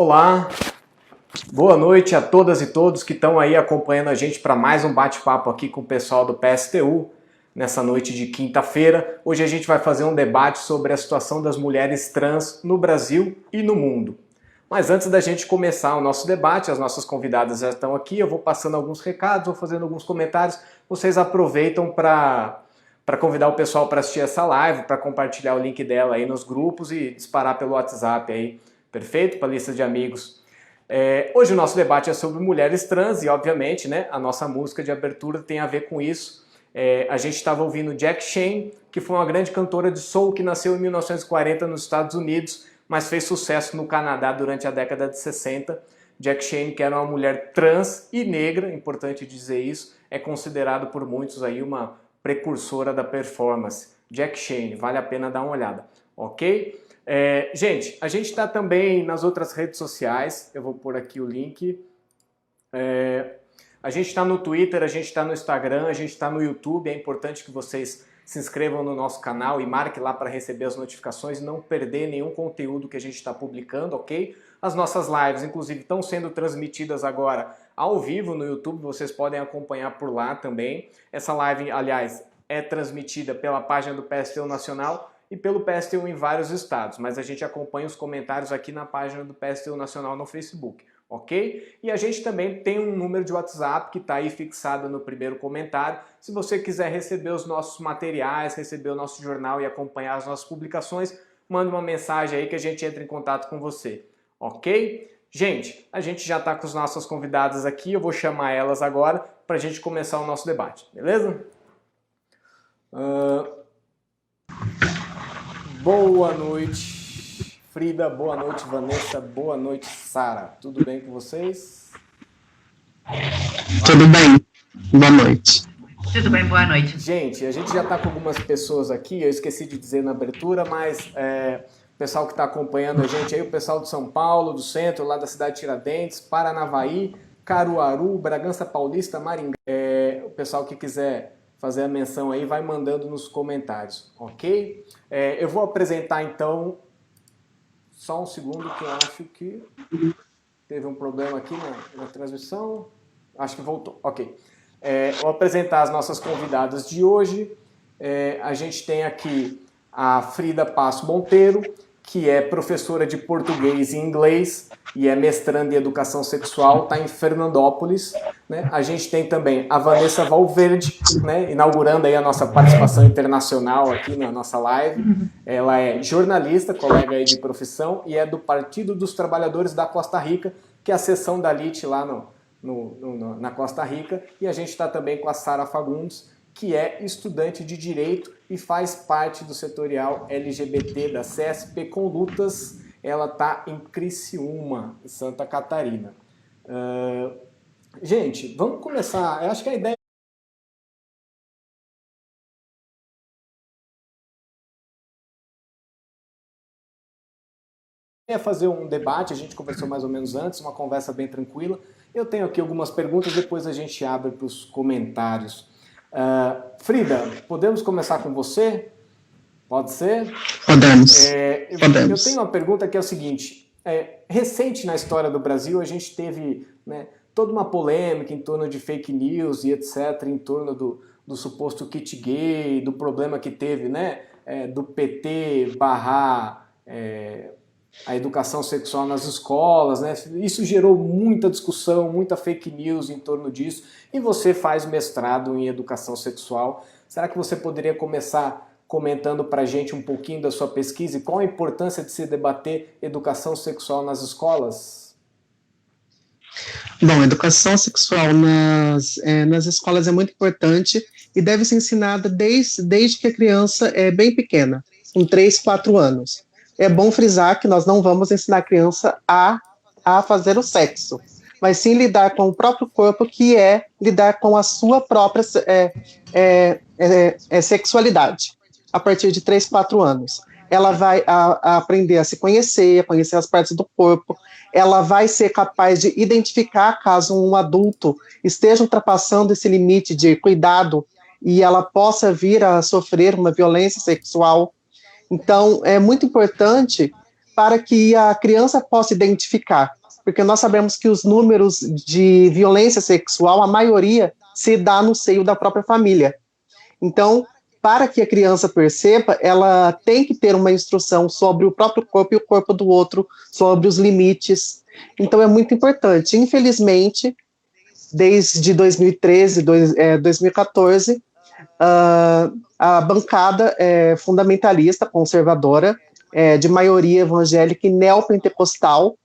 Olá, boa noite a todas e todos que estão aí acompanhando a gente para mais um bate-papo aqui com o pessoal do PSTU, nessa noite de quinta-feira. Hoje a gente vai fazer um debate sobre a situação das mulheres trans no Brasil e no mundo. Mas antes da gente começar o nosso debate, as nossas convidadas já estão aqui, eu vou passando alguns recados, vou fazendo alguns comentários, vocês aproveitam para convidar o pessoal para assistir essa live, para compartilhar o link dela aí nos grupos e disparar pelo WhatsApp aí, perfeito? Para a lista de amigos. Hoje o nosso debate é sobre mulheres trans e, obviamente, né, a nossa música de abertura tem a ver com isso. A gente estava ouvindo Jack Shane, que foi uma grande cantora de soul que nasceu em 1940 nos Estados Unidos, mas fez sucesso no Canadá durante a década de 60. Jack Shane, que era uma mulher trans e negra, importante dizer isso, é considerado por muitos aí uma precursora da performance. Jack Shane, vale a pena dar uma olhada, ok? Gente, a gente está também nas outras redes sociais, eu vou pôr aqui o link. A gente está no Twitter, a gente está no Instagram, a gente está no YouTube, é importante que vocês se inscrevam no nosso canal e marquem lá para receber as notificações e não perder nenhum conteúdo que a gente está publicando, ok? As nossas lives, inclusive, estão sendo transmitidas agora ao vivo no YouTube, vocês podem acompanhar por lá também. Essa live, aliás, é transmitida pela página do PSTU Nacional e pelo PSTU em vários estados, mas a gente acompanha os comentários aqui na página do PSTU Nacional no Facebook, ok? E a gente também tem um número de WhatsApp que está aí fixado no primeiro comentário. Se você quiser receber os nossos materiais, receber o nosso jornal e acompanhar as nossas publicações, manda uma mensagem aí que a gente entra em contato com você, ok? Gente, a gente já está com as nossas convidadas aqui, eu vou chamar elas agora para a gente começar o nosso debate, beleza? Boa noite, Frida, boa noite, Vanessa, boa noite, Sara. Tudo bem com vocês? Tudo bem, boa noite. Tudo bem, boa noite. Gente, a gente já está com algumas pessoas aqui, eu esqueci de dizer na abertura, mas o pessoal que está acompanhando a gente aí, o pessoal de São Paulo, do centro, lá da cidade de Tiradentes, Paranavaí, Caruaru, Bragança Paulista, Maringá. O pessoal que quiser fazer a menção aí, vai mandando nos comentários, ok? Eu vou apresentar então, só um segundo que eu acho que teve um problema aqui na transmissão, acho que voltou, ok. Vou apresentar as nossas convidadas de hoje. A gente tem aqui a Frida Passo Monteiro, que é professora de português e inglês e é mestranda em educação sexual, está em Fernandópolis, né? A gente tem também a Vanessa Valverde, né? Inaugurando aí a nossa participação internacional aqui na nossa live. Ela é jornalista, colega aí de profissão e é do Partido dos Trabalhadores da Costa Rica, que é a seção da LIT lá na Costa Rica. E a gente está também com a Sara Fagundes, que é estudante de Direito e faz parte do setorial LGBT da CSP com Lutas. Ela está em Criciúma, em Santa Catarina. Gente, vamos começar. Eu acho que a ideia é fazer um debate, a gente conversou mais ou menos antes, uma conversa bem tranquila. Eu tenho aqui algumas perguntas, depois a gente abre para os comentários. Frida, podemos começar com você? Pode ser? Podemos. Eu tenho uma pergunta que é o seguinte. Recente na história do Brasil, a gente teve, né, toda uma polêmica em torno de fake news e etc., em torno do suposto kit gay, do problema que teve, né, do PT barrar a educação sexual nas escolas, né? Isso gerou muita discussão, muita fake news em torno disso, e você faz mestrado em educação sexual. Será que você poderia começar comentando para a gente um pouquinho da sua pesquisa e qual a importância de se debater educação sexual nas escolas? Bom, educação sexual nas escolas é muito importante e deve ser ensinada desde que a criança é bem pequena, com 3, 4 anos. É bom frisar que nós não vamos ensinar a criança a fazer o sexo, mas sim lidar com o próprio corpo, que é lidar com a sua própria sexualidade, a partir de 3, 4 anos. Ela vai aprender a se conhecer, a conhecer as partes do corpo, ela vai ser capaz de identificar caso um adulto esteja ultrapassando esse limite de cuidado e ela possa vir a sofrer uma violência sexual. Então, é muito importante para que a criança possa identificar, porque nós sabemos que os números de violência sexual, a maioria se dá no seio da própria família. Então, para que a criança perceba, ela tem que ter uma instrução sobre o próprio corpo e o corpo do outro, sobre os limites. Então, é muito importante. Infelizmente, desde 2013, 2014, a bancada fundamentalista, conservadora, de maioria evangélica e neopentecostal,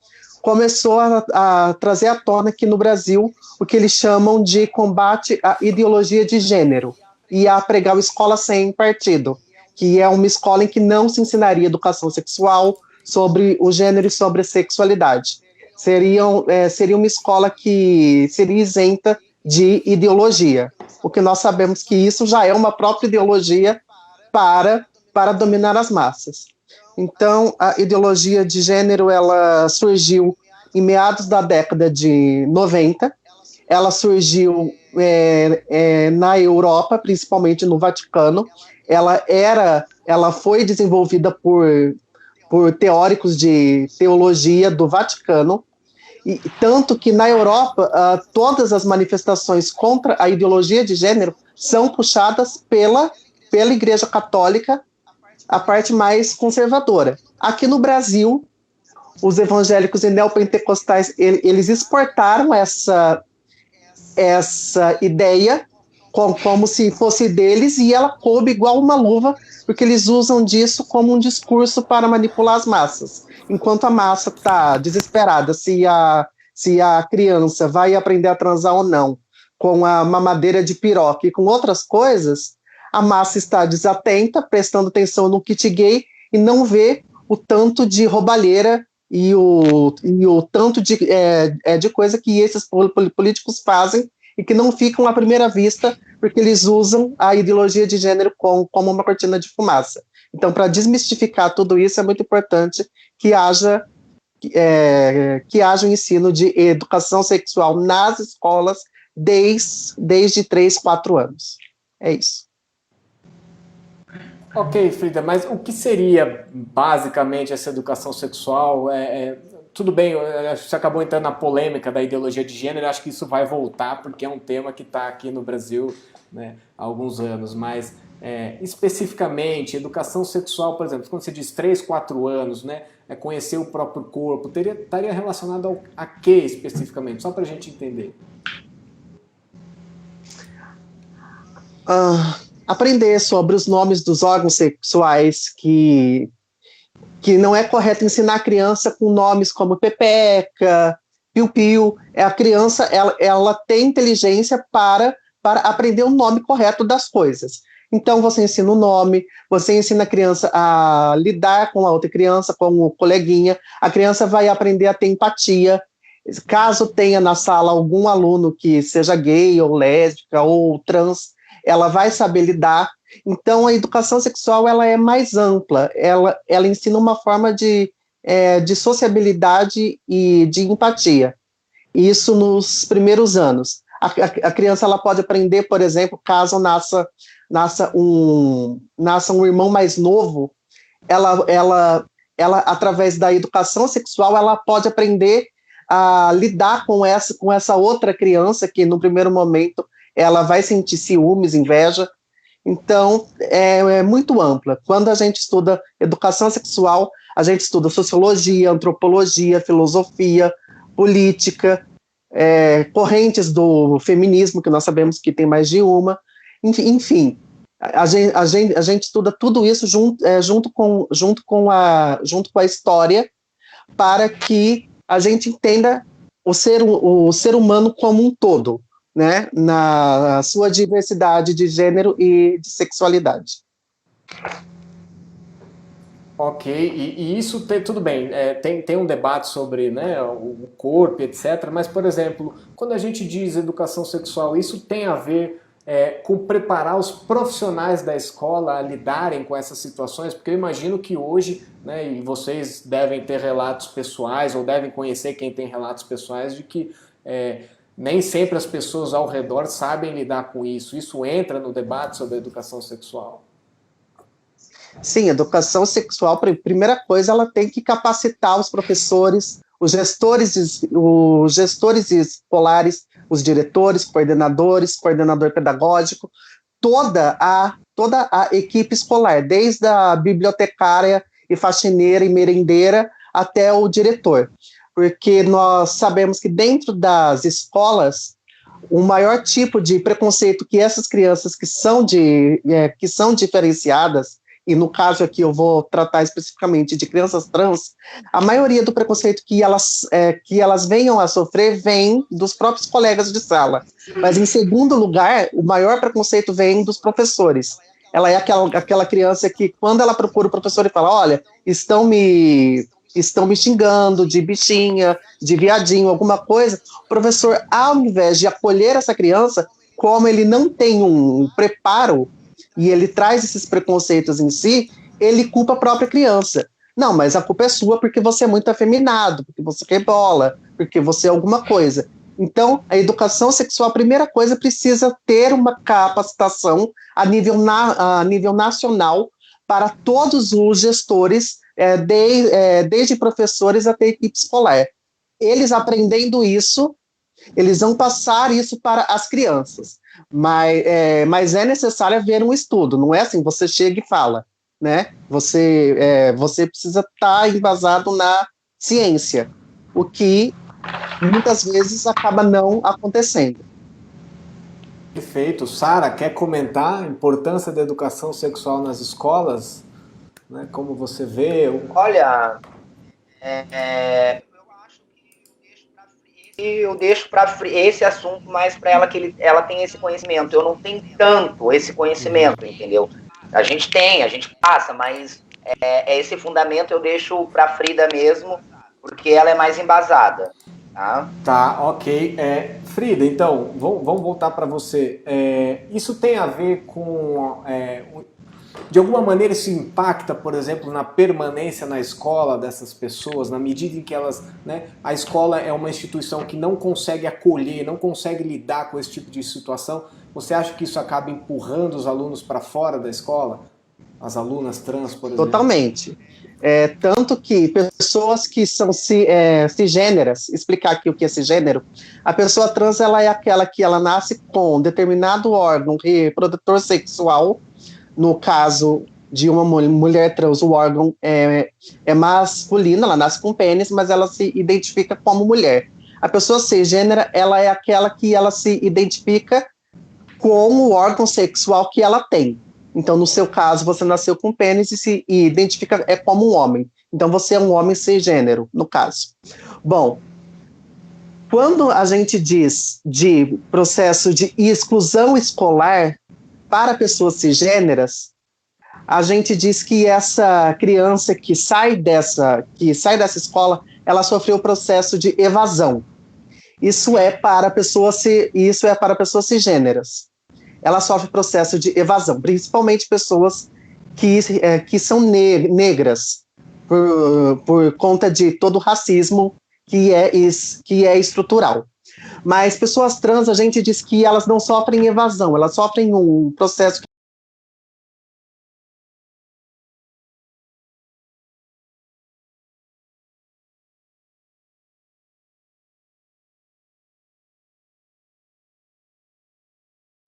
começou a trazer à tona aqui no Brasil o que eles chamam de combate à ideologia de gênero e a pregar a escola sem partido, que é uma escola em que não se ensinaria educação sexual sobre o gênero e sobre a sexualidade. Seria uma escola que seria isenta de ideologia, porque nós sabemos que isso já é uma própria ideologia para dominar as massas. Então, a ideologia de gênero, ela surgiu em meados da década de 90, ela surgiu na Europa, principalmente no Vaticano. Ela foi desenvolvida por teóricos de teologia do Vaticano, e tanto que na Europa todas as manifestações contra a ideologia de gênero são puxadas pela Igreja Católica, a parte mais conservadora. Aqui no Brasil, os evangélicos e neopentecostais, eles exportaram essa ideia como se fosse deles, e ela coube igual uma luva, porque eles usam disso como um discurso para manipular as massas. Enquanto a massa está desesperada se a criança vai aprender a transar ou não, com a mamadeira de piroca e com outras coisas, a massa está desatenta, prestando atenção no kit gay e não vê o tanto de roubalheira e o tanto de coisa que esses políticos fazem e que não ficam à primeira vista, porque eles usam a ideologia de gênero como uma cortina de fumaça. Então, para desmistificar tudo isso, é muito importante que haja um ensino de educação sexual nas escolas desde 3, 4 anos. É isso. Ok, Frida, mas o que seria basicamente essa educação sexual? Tudo bem, você acabou entrando na polêmica da ideologia de gênero, acho que isso vai voltar, porque é um tema que está aqui no Brasil, né, há alguns anos, mas especificamente, educação sexual, por exemplo, quando você diz 3, 4 anos, né, conhecer o próprio corpo, estaria relacionado a que especificamente? Só para a gente entender. Aprender sobre os nomes dos órgãos sexuais, que não é correto ensinar a criança com nomes como pepeca, piu-piu. A criança ela tem inteligência para aprender o nome correto das coisas. Então, você ensina o nome, você ensina a criança a lidar com a outra criança, com o coleguinha, a criança vai aprender a ter empatia. Caso tenha na sala algum aluno que seja gay ou lésbica ou trans, ela vai saber lidar. Então, a educação sexual ela é mais ampla, ela ensina uma forma de sociabilidade e de empatia. Isso nos primeiros anos. A criança ela pode aprender, por exemplo, caso nasça um irmão mais novo, ela através da educação sexual, ela pode aprender a lidar com essa outra criança que, no primeiro momento, ela vai sentir ciúmes, inveja. Então, é muito ampla. Quando a gente estuda educação sexual, a gente estuda sociologia, antropologia, filosofia, política, correntes do feminismo, que nós sabemos que tem mais de uma. Enfim, a gente estuda tudo isso junto com a história, para que a gente entenda o ser humano como um todo, né, na sua diversidade de gênero e de sexualidade. Ok, e isso tudo bem, tem um debate sobre, né, o corpo, etc. Mas, por exemplo, quando a gente diz educação sexual, isso tem a ver com preparar os profissionais da escola a lidarem com essas situações? Porque eu imagino que hoje, né, e vocês devem ter relatos pessoais, ou devem conhecer quem tem relatos pessoais, de que nem sempre as pessoas ao redor sabem lidar com isso. Isso entra no debate sobre a educação sexual? Sim, educação sexual, primeira coisa, ela tem que capacitar os professores, os gestores escolares, os diretores, coordenadores, coordenador pedagógico, toda a equipe escolar, desde a bibliotecária e faxineira e merendeira até o diretor. Porque nós sabemos que dentro das escolas, o maior tipo de preconceito que essas crianças que são diferenciadas, e no caso aqui eu vou tratar especificamente de crianças trans, a maioria do preconceito que elas venham a sofrer vem dos próprios colegas de sala. Mas, em segundo lugar, o maior preconceito vem dos professores. Ela é aquela criança que, quando ela procura o professor e fala, olha, estão me xingando de bichinha, de viadinho, alguma coisa, o professor, ao invés de acolher essa criança, como ele não tem um preparo e ele traz esses preconceitos em si, ele culpa a própria criança. Não, mas a culpa é sua porque você é muito afeminado, porque você rebola, porque você é alguma coisa. Então, a educação sexual, a primeira coisa, precisa ter uma capacitação a nível nacional para todos os gestores, desde professores até equipe escolar. Eles aprendendo isso, eles vão passar isso para as crianças. Mas é necessário haver um estudo, não é assim, você chega e fala, né? Você precisa estar embasado na ciência, o que muitas vezes acaba não acontecendo. Perfeito. Sara, quer comentar a importância da educação sexual nas escolas? Né? Como você vê? Olha, eu deixo para esse assunto mais para ela, que ela tem esse conhecimento. Eu não tenho tanto esse conhecimento, entendeu? A gente passa, mas esse fundamento eu deixo para a Frida mesmo, porque ela é mais embasada. Tá, ok. Frida, então, vamos voltar para você. Isso tem a ver com de alguma maneira isso impacta, por exemplo, na permanência na escola dessas pessoas, na medida em que elas, né, a escola é uma instituição que não consegue acolher, não consegue lidar com esse tipo de situação. Você acha que isso acaba empurrando os alunos para fora da escola? As alunas trans, por exemplo? Totalmente. Tanto que pessoas que são cisgêneras, explicar aqui o que é cisgênero, a pessoa trans ela é aquela que ela nasce com determinado órgão reprodutor sexual. No caso de uma mulher trans, o órgão é masculino, ela nasce com pênis, mas ela se identifica como mulher. A pessoa cisgênera, ela é aquela que ela se identifica com o órgão sexual que ela tem. Então, no seu caso, você nasceu com pênis e se identifica como um homem. Então, você é um homem cisgênero, no caso. Bom, quando a gente diz de processo de exclusão escolar para pessoas cisgêneras, a gente diz que essa criança que sai dessa escola, ela sofreu o processo de evasão. Isso é para pessoas cisgêneras. Ela sofre processo de evasão, principalmente pessoas que são negras, por conta de todo o racismo que é estrutural. Mas pessoas trans, a gente diz que elas não sofrem evasão, elas sofrem um processo que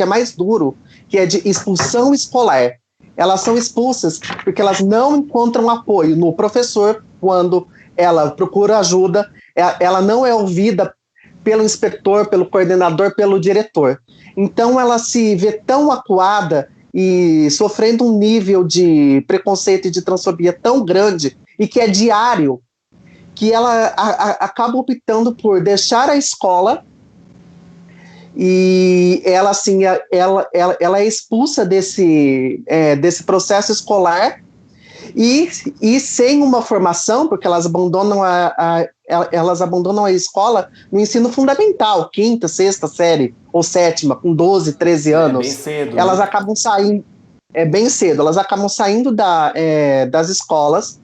é mais duro, que é de expulsão escolar. Elas são expulsas porque elas não encontram apoio no professor quando ela procura ajuda, ela não é ouvida pelo inspetor, pelo coordenador, pelo diretor. Então ela se vê tão acuada e sofrendo um nível de preconceito e de transfobia tão grande e que é diário, que ela acaba optando por deixar a escola e ela, assim, ela é expulsa desse processo escolar e sem uma formação, porque elas abandonam a escola no ensino fundamental, quinta, sexta série, ou sétima, com 12, 13 anos. Bem cedo. Elas acabam saindo, bem cedo, elas acabam saindo das escolas.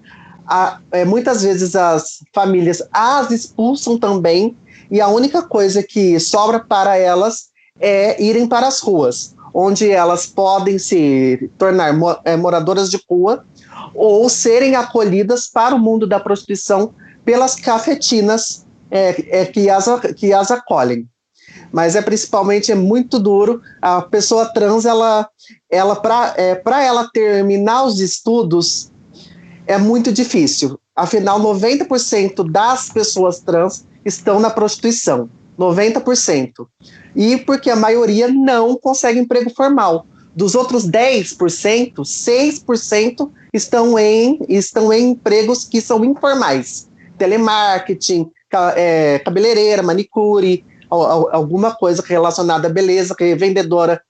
Muitas vezes as famílias as expulsam também, e a única coisa que sobra para elas é irem para as ruas, onde elas podem se tornar moradoras de rua, ou serem acolhidas para o mundo da prostituição pelas cafetinas que as acolhem. Mas principalmente é muito duro. A pessoa trans, para ela terminar os estudos, é muito difícil. Afinal, 90% das pessoas trans estão na prostituição. 90%. E porque a maioria não consegue emprego formal. Dos outros 10%, 6% estão em empregos que são informais. Telemarketing, cabeleireira, manicure, alguma coisa relacionada à beleza, que é vendedora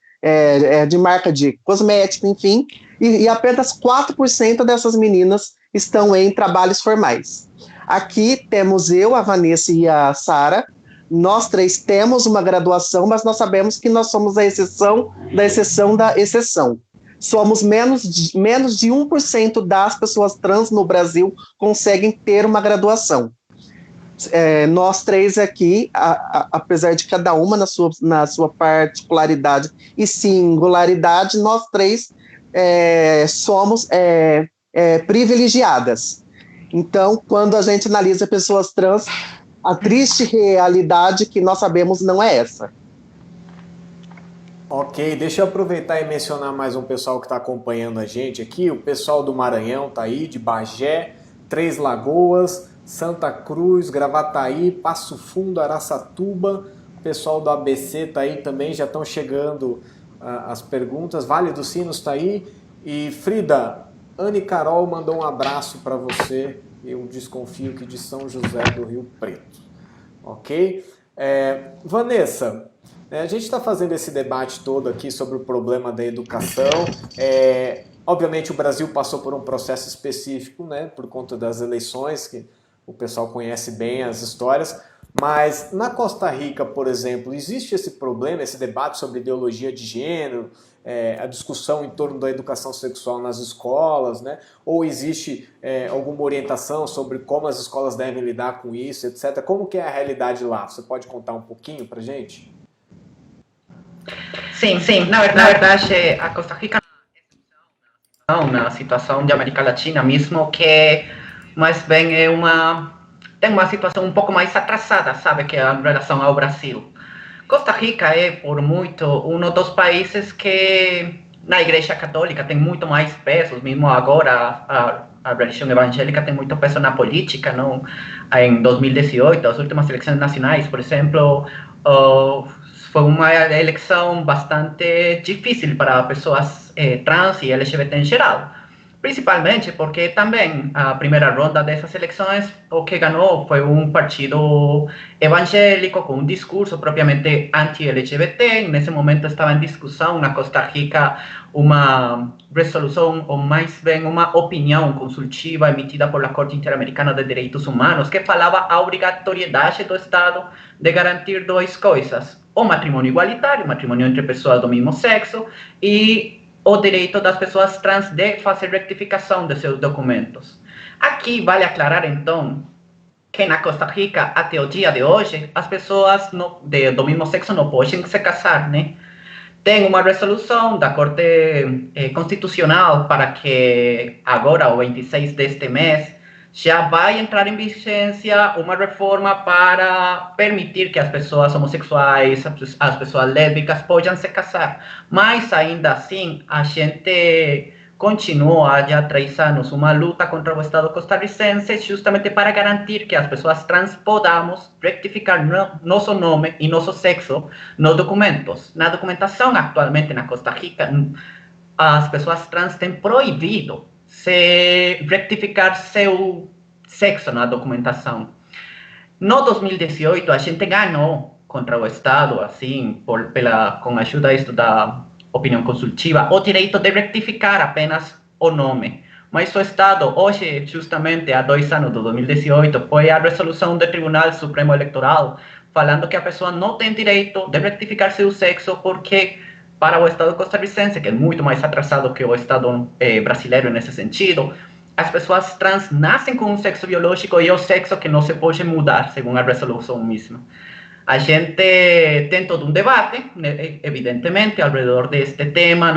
de marca de cosmético, enfim, e apenas 4% dessas meninas estão em trabalhos formais. Aqui temos eu, a Vanessa e a Sara. Nós três temos uma graduação, mas nós sabemos que nós somos a exceção da exceção da exceção. Somos menos de 1% das pessoas trans no Brasil conseguem ter uma graduação. Nós três aqui, apesar de cada uma na sua particularidade e singularidade, nós três somos privilegiadas. Então, quando a gente analisa pessoas trans, a triste realidade que nós sabemos não é essa. Ok, deixa eu aproveitar e mencionar mais um pessoal que está acompanhando a gente aqui. O pessoal do Maranhão está aí, de Bagé, Três Lagoas, Santa Cruz, Gravataí, Passo Fundo, Araçatuba. O pessoal do ABC está aí também, já estão chegando as perguntas. Vale dos Sinos está aí. E Frida, Anne Carol mandou um abraço para você. Eu desconfio que de São José do Rio Preto. Ok? Vanessa, a gente está fazendo esse debate todo aqui sobre o problema da educação. Obviamente o Brasil passou por um processo específico, né, por conta das eleições, que o pessoal conhece bem as histórias, mas na Costa Rica, por exemplo, existe esse problema, esse debate sobre ideologia de gênero, a discussão em torno da educação sexual nas escolas, né? Ou existe alguma orientação sobre como as escolas devem lidar com isso, etc. Como que é a realidade lá? Você pode contar um pouquinho pra gente? Sim. Na verdade, a Costa Rica é uma situação de América Latina mesmo que mais bem tem uma situação um pouco mais atrasada, sabe, que em relação ao Brasil. Costa Rica é, por muito, um dos países que na Igreja Católica tem muito mais peso, mesmo agora a religião evangélica tem muito peso na política, não? Em 2018, as últimas eleições nacionais, por exemplo, foi uma eleição bastante difícil para pessoas trans e LGBT em geral. Principalmente porque também a primeira ronda dessas eleições, o que ganhou foi um partido evangélico com um discurso propriamente anti-LGBT. Nesse momento estava em discussão na Costa Rica uma resolução, ou mais bem uma opinião consultiva emitida por a Corte Interamericana de Direitos Humanos, que falava a obrigatoriedade do Estado de garantir duas coisas: o matrimônio igualitário, o matrimônio entre pessoas do mesmo sexo, e o direito das pessoas trans de fazer retificação de seus documentos. Aqui vale aclarar, então, que na Costa Rica, até o dia de hoje, as pessoas do mesmo sexo não podem se casar, né? Tem uma resolução da Corte Constitucional para que agora, o 26 deste mês, já vai entrar em vigência uma reforma para permitir que as pessoas homossexuais, as pessoas lésbicas possam se casar. Mas ainda assim, a gente continua há já 3 anos uma luta contra o Estado costarricense justamente para garantir que as pessoas trans podamos retificar nosso nome e nosso sexo nos documentos. Na documentação atualmente na Costa Rica, as pessoas trans têm proibido se retificar seu sexo na documentação. No 2018, a gente ganhou contra o Estado, assim, com a ajuda da opinião consultiva, o direito de retificar apenas o nome. Mas o Estado, hoje, justamente há 2 anos, do 2018, foi a resolução do Tribunal Supremo Eleitoral falando que a pessoa não tem direito de retificar seu sexo porque, para o Estado costarricense, que é muito mais atrasado que o Estado brasileiro nesse sentido, as pessoas trans nascem com um sexo biológico e é o sexo que não se pode mudar, segundo a resolução mesma. A gente tem todo um debate, evidentemente, ao redor deste tema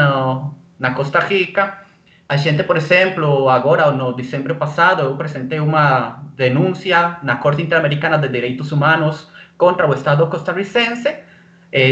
na Costa Rica, A gente, por exemplo, agora, no dezembro passado, eu apresentei uma denúncia na Corte Interamericana de Direitos Humanos contra o Estado costarricense,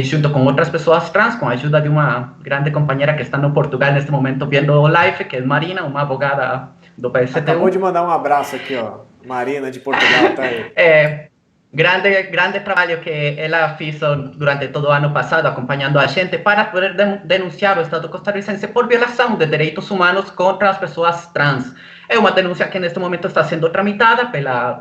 junto com outras pessoas trans, com a ajuda de uma grande companheira que está no Portugal neste momento vendo o live, que é Marina, uma advogada do PSTU. Acabou de mandar um abraço aqui, ó. Marina, de Portugal, tá aí. Grande trabalho que ela fez durante todo o ano passado, acompanhando a gente, para poder denunciar o Estado costarricense por violação de direitos humanos contra as pessoas trans. É uma denúncia que neste momento está sendo tramitada pela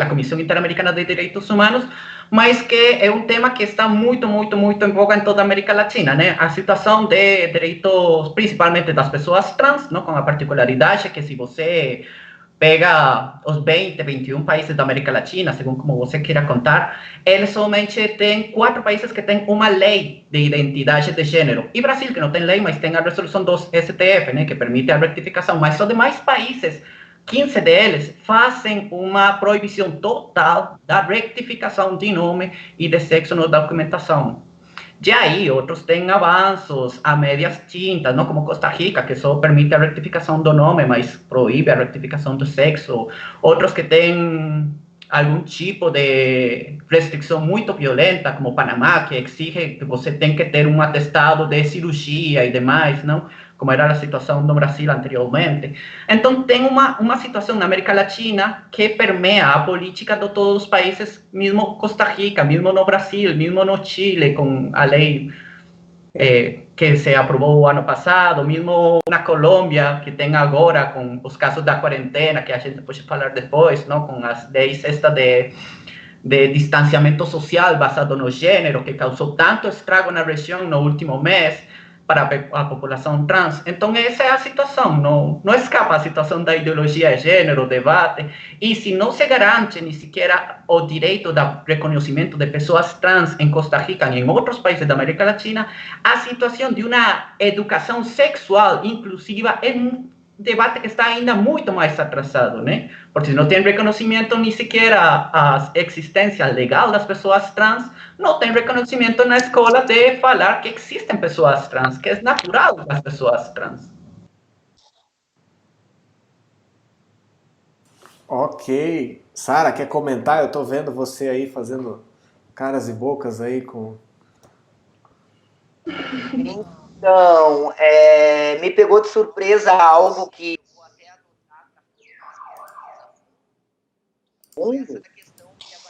Comissão Interamericana de Direitos Humanos, mas que é um tema que está muito em voga em toda a América Latina, né? A situação de direitos, principalmente das pessoas trans, não? Com a particularidade que se você pega os 20, 21 países da América Latina, segundo como você queira contar, eles somente têm 4 países que têm uma lei de identidade de gênero. E Brasil, que não tem lei, mas tem a resolução do STF, né, que permite a retificação. Mas os demais países, 15 deles, fazem uma proibição total da retificação de nome e de sexo na documentação. De aí, outros têm avanços a médias tintas, não como Costa Rica, que só permite a retificação do nome, mas proíbe a retificação do sexo. Outros que têm algum tipo de restrição muito violenta, como Panamá, que exige que você tem que ter um atestado de cirurgia e demais, não? Como era a situação no Brasil anteriormente. Então, tem uma situação na América Latina que permeia a política de todos os países, mesmo Costa Rica, mesmo no Brasil, mesmo no Chile, com a lei que se aprovou o ano passado, mesmo na Colômbia, que tem agora com os casos da quarentena, que a gente pode falar depois, não? Com as leis de distanciamento social basado no gênero, que causou tanto estrago na região no último mês, para a população trans. Então, essa é a situação, não escapa a situação da ideologia de gênero, debate, e se não se garante nem sequer o direito do reconhecimento de pessoas trans em Costa Rica e em outros países da América Latina, a situação de uma educação sexual inclusiva é um debate que está ainda muito mais atrasado, né? Porque se não tem reconhecimento nem sequer a existência legal das pessoas trans, não tem reconhecimento na escola de falar que existem pessoas trans, que é natural das pessoas trans. Ok. Sara, quer comentar? Eu tô vendo você aí fazendo caras e bocas aí com... Então, me pegou de surpresa algo que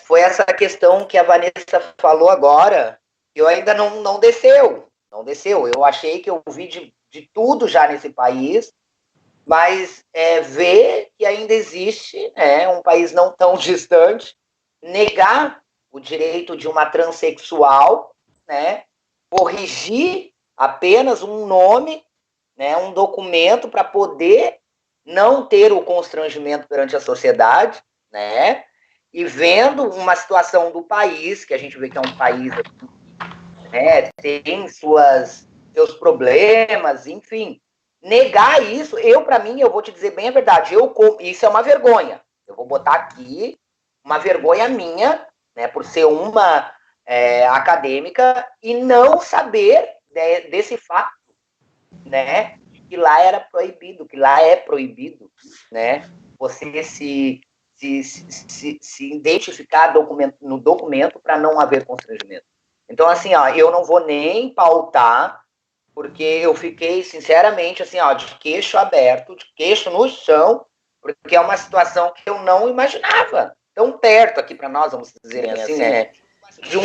foi essa questão que a Vanessa falou agora, que eu ainda não desceu. Eu achei que eu vi de tudo já nesse país, mas ver que ainda existe um país não tão distante, negar o direito de uma transexual, né, corrigir apenas um nome, né, um documento para poder não ter o constrangimento perante a sociedade, né, e vendo uma situação do país, que a gente vê que é um país, né, tem seus problemas, enfim, negar isso, para mim, eu vou te dizer bem a verdade, isso é uma vergonha, eu vou botar aqui uma vergonha minha, né, por ser uma acadêmica e não saber desse fato, né, que lá era proibido, que lá é proibido, né, você se identificar no documento para não haver constrangimento. Então, assim, ó, eu não vou nem pautar, porque eu fiquei, sinceramente, assim, ó, de queixo aberto, de queixo no chão, porque é uma situação que eu não imaginava tão perto aqui para nós, vamos dizer assim, né, de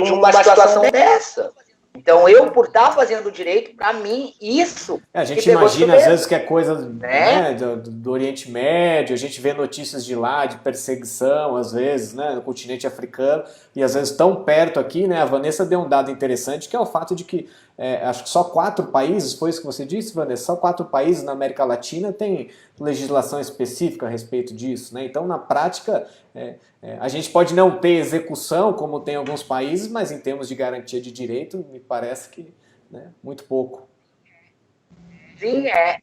uma situação dessa. Então, eu, por estar fazendo direito, para mim, isso... A gente imagina, às vezes, que é coisa né, do Oriente Médio, a gente vê notícias de lá, de perseguição, às vezes, né, no continente africano, e às vezes tão perto aqui, né, a Vanessa deu um dado interessante, que é o fato de que, acho que só 4 países, foi isso que você disse, Vanessa? Só 4 países na América Latina têm legislação específica a respeito disso, né? Então, na prática, a gente pode não ter execução, como tem em alguns países, mas em termos de garantia de direito, me parece que, né, muito pouco. Sim, é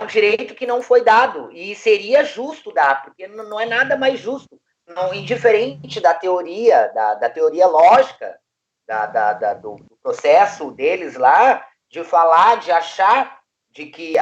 um direito que não foi dado, e seria justo dar, porque não é nada mais justo, não, indiferente da teoria, da teoria lógica, do processo deles lá, de falar, de achar de que,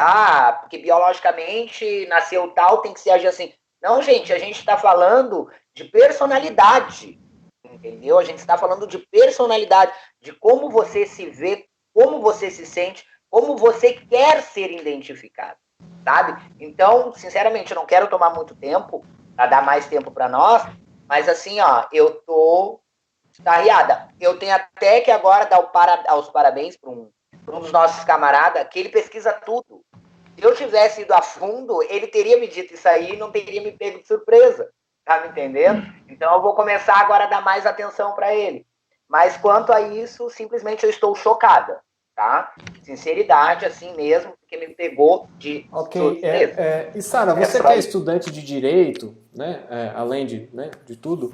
porque biologicamente nasceu tal, tem que se agir assim. Não, gente, a gente está falando de personalidade, entendeu? A gente está falando de personalidade, de como você se vê, como você se sente, como você quer ser identificado, sabe? Então, sinceramente, eu não quero tomar muito tempo, para dar mais tempo para nós, mas assim, eu tô estarriada. Eu tenho até que agora dar os parabéns para um dos nossos camaradas, que ele pesquisa tudo. Se eu tivesse ido a fundo, ele teria me dito isso aí e não teria me pego de surpresa. Tá me entendendo? Então eu vou começar agora a dar mais atenção para ele. Mas quanto a isso, simplesmente eu estou chocada, tá? Sinceridade, assim mesmo, porque me pegou de surpresa. E Sara, você que é estudante de Direito, né, além de tudo,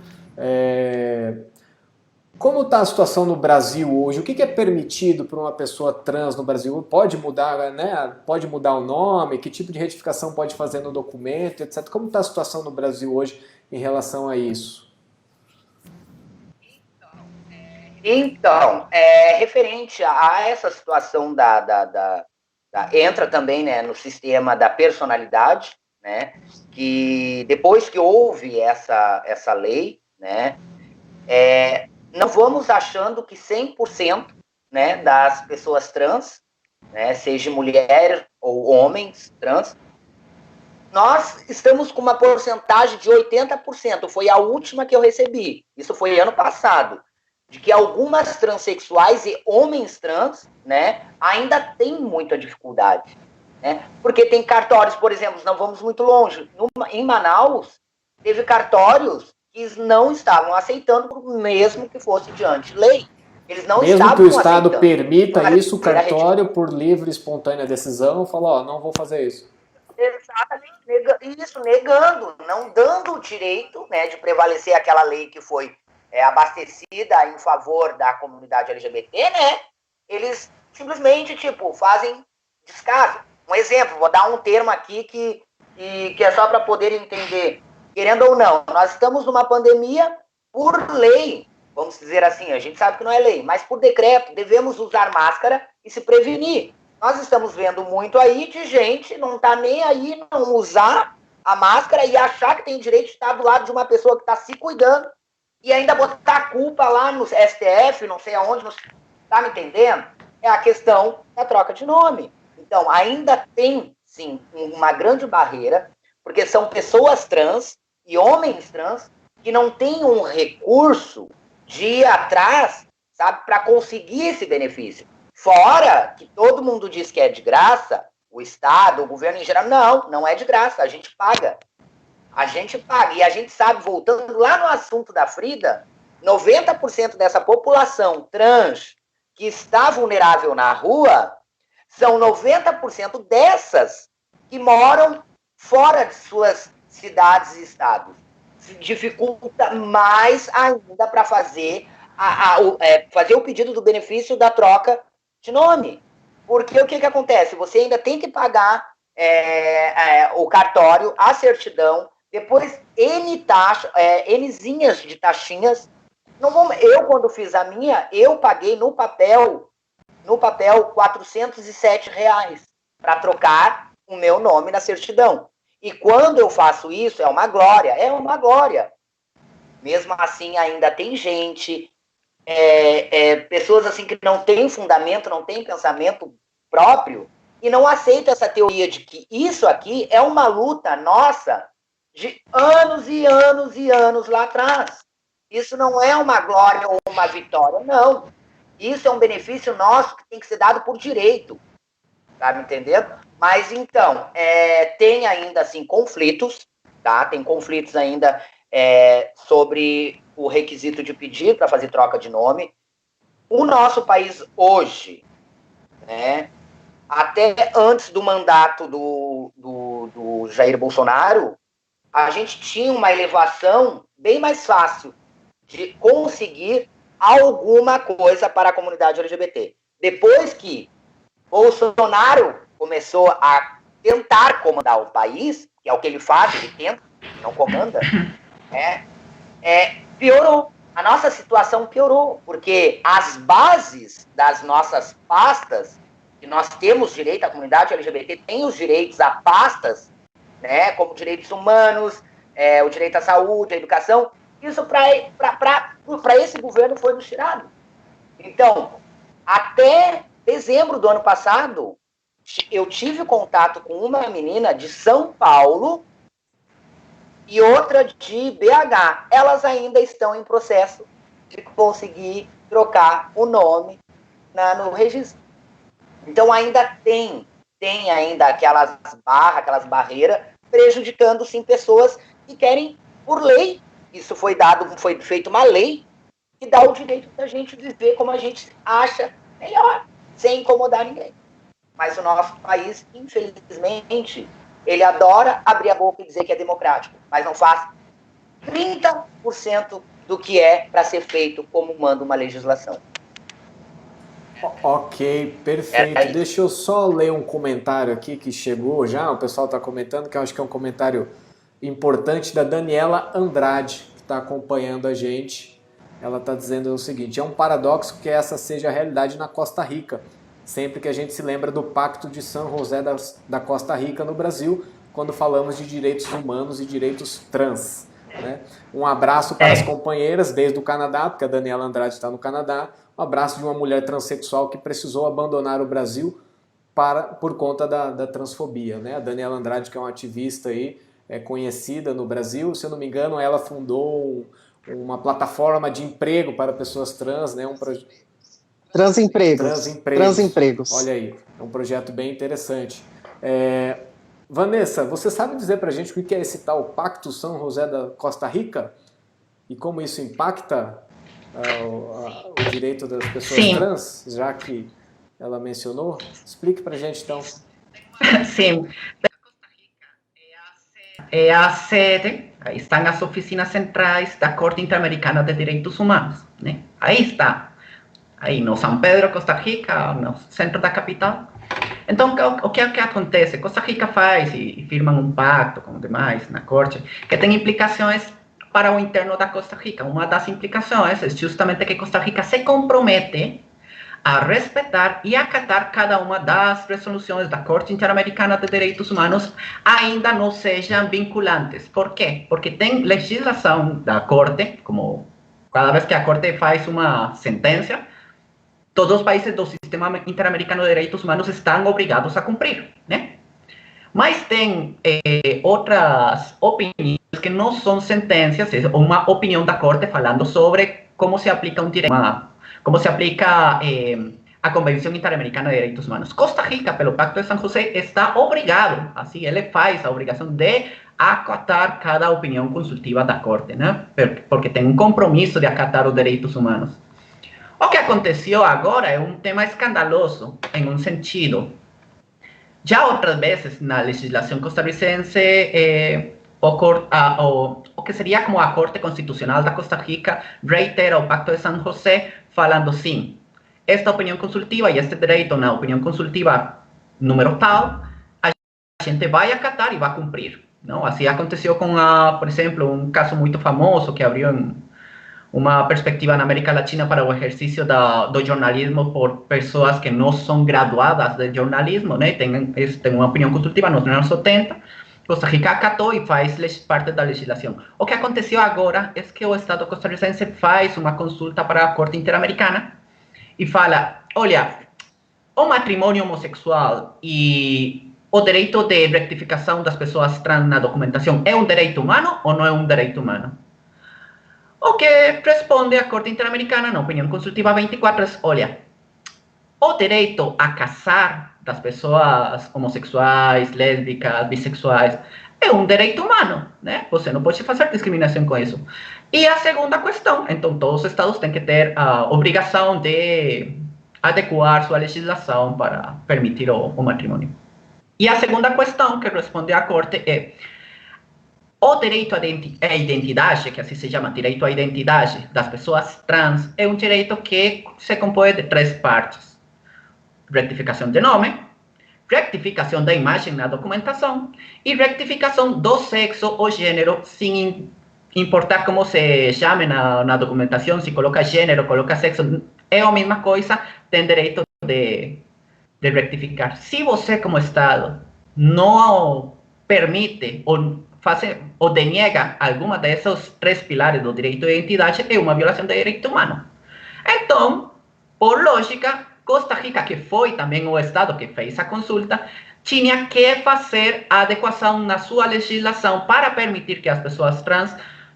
como está a situação no Brasil hoje? O que é permitido para uma pessoa trans no Brasil? Pode mudar, né? Pode mudar o nome? Que tipo de retificação pode fazer no documento, etc. Como está a situação no Brasil hoje em relação a isso? Então, referente a essa situação entra também, né, no sistema da personalidade, né, que depois que houve essa lei, né, não vamos achando que 100%, né, das pessoas trans, né, seja mulher ou homens trans, nós estamos com uma porcentagem de 80%, foi a última que eu recebi, isso foi ano passado, de que algumas transexuais e homens trans, né, ainda têm muita dificuldade, né, porque tem cartórios, por exemplo, não vamos muito longe, em Manaus, teve cartórios que não estavam aceitando, mesmo que fosse diante de lei. Eles não mesmo estavam que o Estado aceitando. permita isso, o cartório, por livre e espontânea decisão, fala, não vou fazer isso. Exatamente, negando, não dando o direito, né, de prevalecer aquela lei que foi abastecida em favor da comunidade LGBT, né? Eles simplesmente, fazem descaso. Um exemplo, vou dar um termo aqui que é só para poder entender. Querendo ou não, nós estamos numa pandemia por lei, vamos dizer assim, a gente sabe que não é lei, mas por decreto, devemos usar máscara e se prevenir. Nós estamos vendo muito aí de gente não tá nem aí não usar a máscara e achar que tem direito de estar do lado de uma pessoa que está se cuidando e ainda botar a culpa lá no STF, não sei aonde, tá me entendendo? É a questão da troca de nome. Então, ainda tem, sim, uma grande barreira, porque são pessoas trans e homens trans que não têm um recurso de ir atrás, sabe, para conseguir esse benefício. Fora que todo mundo diz que é de graça, o Estado, o governo em geral, não é de graça, a gente paga. A gente paga. E a gente sabe, voltando lá no assunto da Frida, 90% dessa população trans que está vulnerável na rua, são 90% dessas que moram fora de suas cidades e estados. Dificulta mais ainda para fazer o pedido do benefício da troca de nome. Porque o que acontece? Você ainda tem que pagar o cartório, a certidão, depois Nzinhas de taxinhas. Eu, quando fiz a minha, eu paguei no papel R$ 407 para trocar o meu nome na certidão. E quando eu faço isso, é uma glória. Mesmo assim, ainda tem gente, pessoas assim que não têm fundamento, não têm pensamento próprio, e não aceitam essa teoria de que isso aqui é uma luta nossa de anos e anos e anos lá atrás. Isso não é uma glória ou uma vitória, não. Isso é um benefício nosso que tem que ser dado por direito. Tá me entendendo? Mas, então, tem ainda, assim, conflitos, tá? Tem conflitos ainda sobre o requisito de pedir para fazer troca de nome. O nosso país hoje, né, até antes do mandato do Jair Bolsonaro, a gente tinha uma elevação bem mais fácil de conseguir alguma coisa para a comunidade LGBT. Depois que Bolsonaro começou a tentar comandar o país, que é o que ele faz, ele tenta, não comanda, piorou. A nossa situação piorou, porque as bases das nossas pastas E nós temos direito, a comunidade LGBT tem os direitos a pastas, né, como direitos humanos, o direito à saúde, à educação. Isso para esse governo foi nos tirado. Então, até dezembro do ano passado, eu tive contato com uma menina de São Paulo e outra de BH. Elas ainda estão em processo de conseguir trocar o nome no registro. Então ainda tem ainda aquelas barreiras prejudicando sim pessoas que querem, por lei, isso foi feita uma lei que dá o direito da gente viver como a gente acha melhor, sem incomodar ninguém. Mas o nosso país, infelizmente, ele adora abrir a boca e dizer que é democrático, mas não faz 30% do que é para ser feito como manda uma legislação. Ok, perfeito. Deixa eu só ler um comentário aqui que chegou já, o pessoal está comentando, que eu acho que é um comentário importante da Daniela Andrade, que está acompanhando a gente. Ela está dizendo o seguinte: é um paradoxo que essa seja a realidade na Costa Rica, sempre que a gente se lembra do Pacto de San José da Costa Rica no Brasil, quando falamos de direitos humanos e direitos trans. Né? Um abraço para as companheiras desde o Canadá, porque a Daniela Andrade está no Canadá. Um abraço de uma mulher transexual que precisou abandonar o Brasil por conta da transfobia. Né? A Daniela Andrade, que é uma ativista aí, conhecida no Brasil, se eu não me engano, ela fundou uma plataforma de emprego para pessoas trans, né? Transempregos. Olha aí, é um projeto bem interessante. Vanessa, você sabe dizer para a gente o que é esse tal Pacto São José da Costa Rica? E como isso impacta o direito das pessoas trans, já que ela mencionou? Explique para a gente, então. Sim. É a sede, aí estão as oficinas centrais da Corte Interamericana de Direitos Humanos, né? Aí está, aí no São Pedro, Costa Rica, no centro da capital. Então, o que acontece? Costa Rica faz e firma um pacto com demais na Corte, que tem implicações para o interno da Costa Rica. Uma das implicações é justamente que Costa Rica se compromete a respeitar e acatar cada uma das resoluções da Corte Interamericana de Direitos Humanos, ainda não sejam vinculantes. Por quê? Porque tem legislação da Corte, como cada vez que a Corte faz uma sentença, todos os países do Sistema Interamericano de Direitos Humanos estão obrigados a cumprir, né? Mas tem outras opiniões que não são sentenças, é uma opinião da Corte falando sobre como se aplica um direito, como se aplica a Convenção Interamericana de Direitos Humanos. Costa Rica, pelo Pacto de San José, está obrigado, assim, ele faz a obrigação de acatar cada opinião consultiva da Corte, né? Porque tem um compromisso de acatar os direitos humanos. O que aconteceu agora é um tema escandaloso, em um sentido. Já outras vezes, na legislação costarricense, o que seria como a Corte Constitucional da Costa Rica reitera o Pacto de San José, falando sim, esta opinião consultiva e este direito na opinião consultiva número tal, a gente vai acatar e vai cumprir. Não? Assim aconteceu com, por exemplo, um caso muito famoso que abriu uma perspectiva na América Latina para o exercício do jornalismo por pessoas que não são graduadas de jornalismo, né? Tem uma opinião consultiva nos anos 70, Costa Rica acatou e faz parte da legislação. O que aconteceu agora é que o Estado costarricense faz uma consulta para a Corte Interamericana e fala, olha, o matrimônio homossexual e o direito de rectificação das pessoas trans na documentação é um direito humano ou não é um direito humano? O que responde a Corte Interamericana, na opinião consultiva 24, é, olha, o direito a casar das pessoas homossexuais, lésbicas, bissexuais, é um direito humano, né? Você não pode fazer discriminação com isso. E a segunda questão, então todos os estados têm que ter a obrigação de adequar sua legislação para permitir o matrimônio. E a segunda questão que responde a Corte é, o direito à identidade, que assim se chama, direito à identidade das pessoas trans, é um direito que se compõe de 3 partes. Rectificação de nome, rectificação da imagem na documentação e rectificação do sexo ou gênero, sem importar como se chame na documentação, se coloca gênero, coloca sexo, é a mesma coisa, tem direito de de rectificar. Se você, como Estado, não permite ou deniega alguma desses 3 pilares do direito de identidade, é uma violação do direito humano. Então, por lógica, Costa Rica, que foi também o Estado que fez a consulta, tinha que fazer a adequação na sua legislação para permitir que as pessoas trans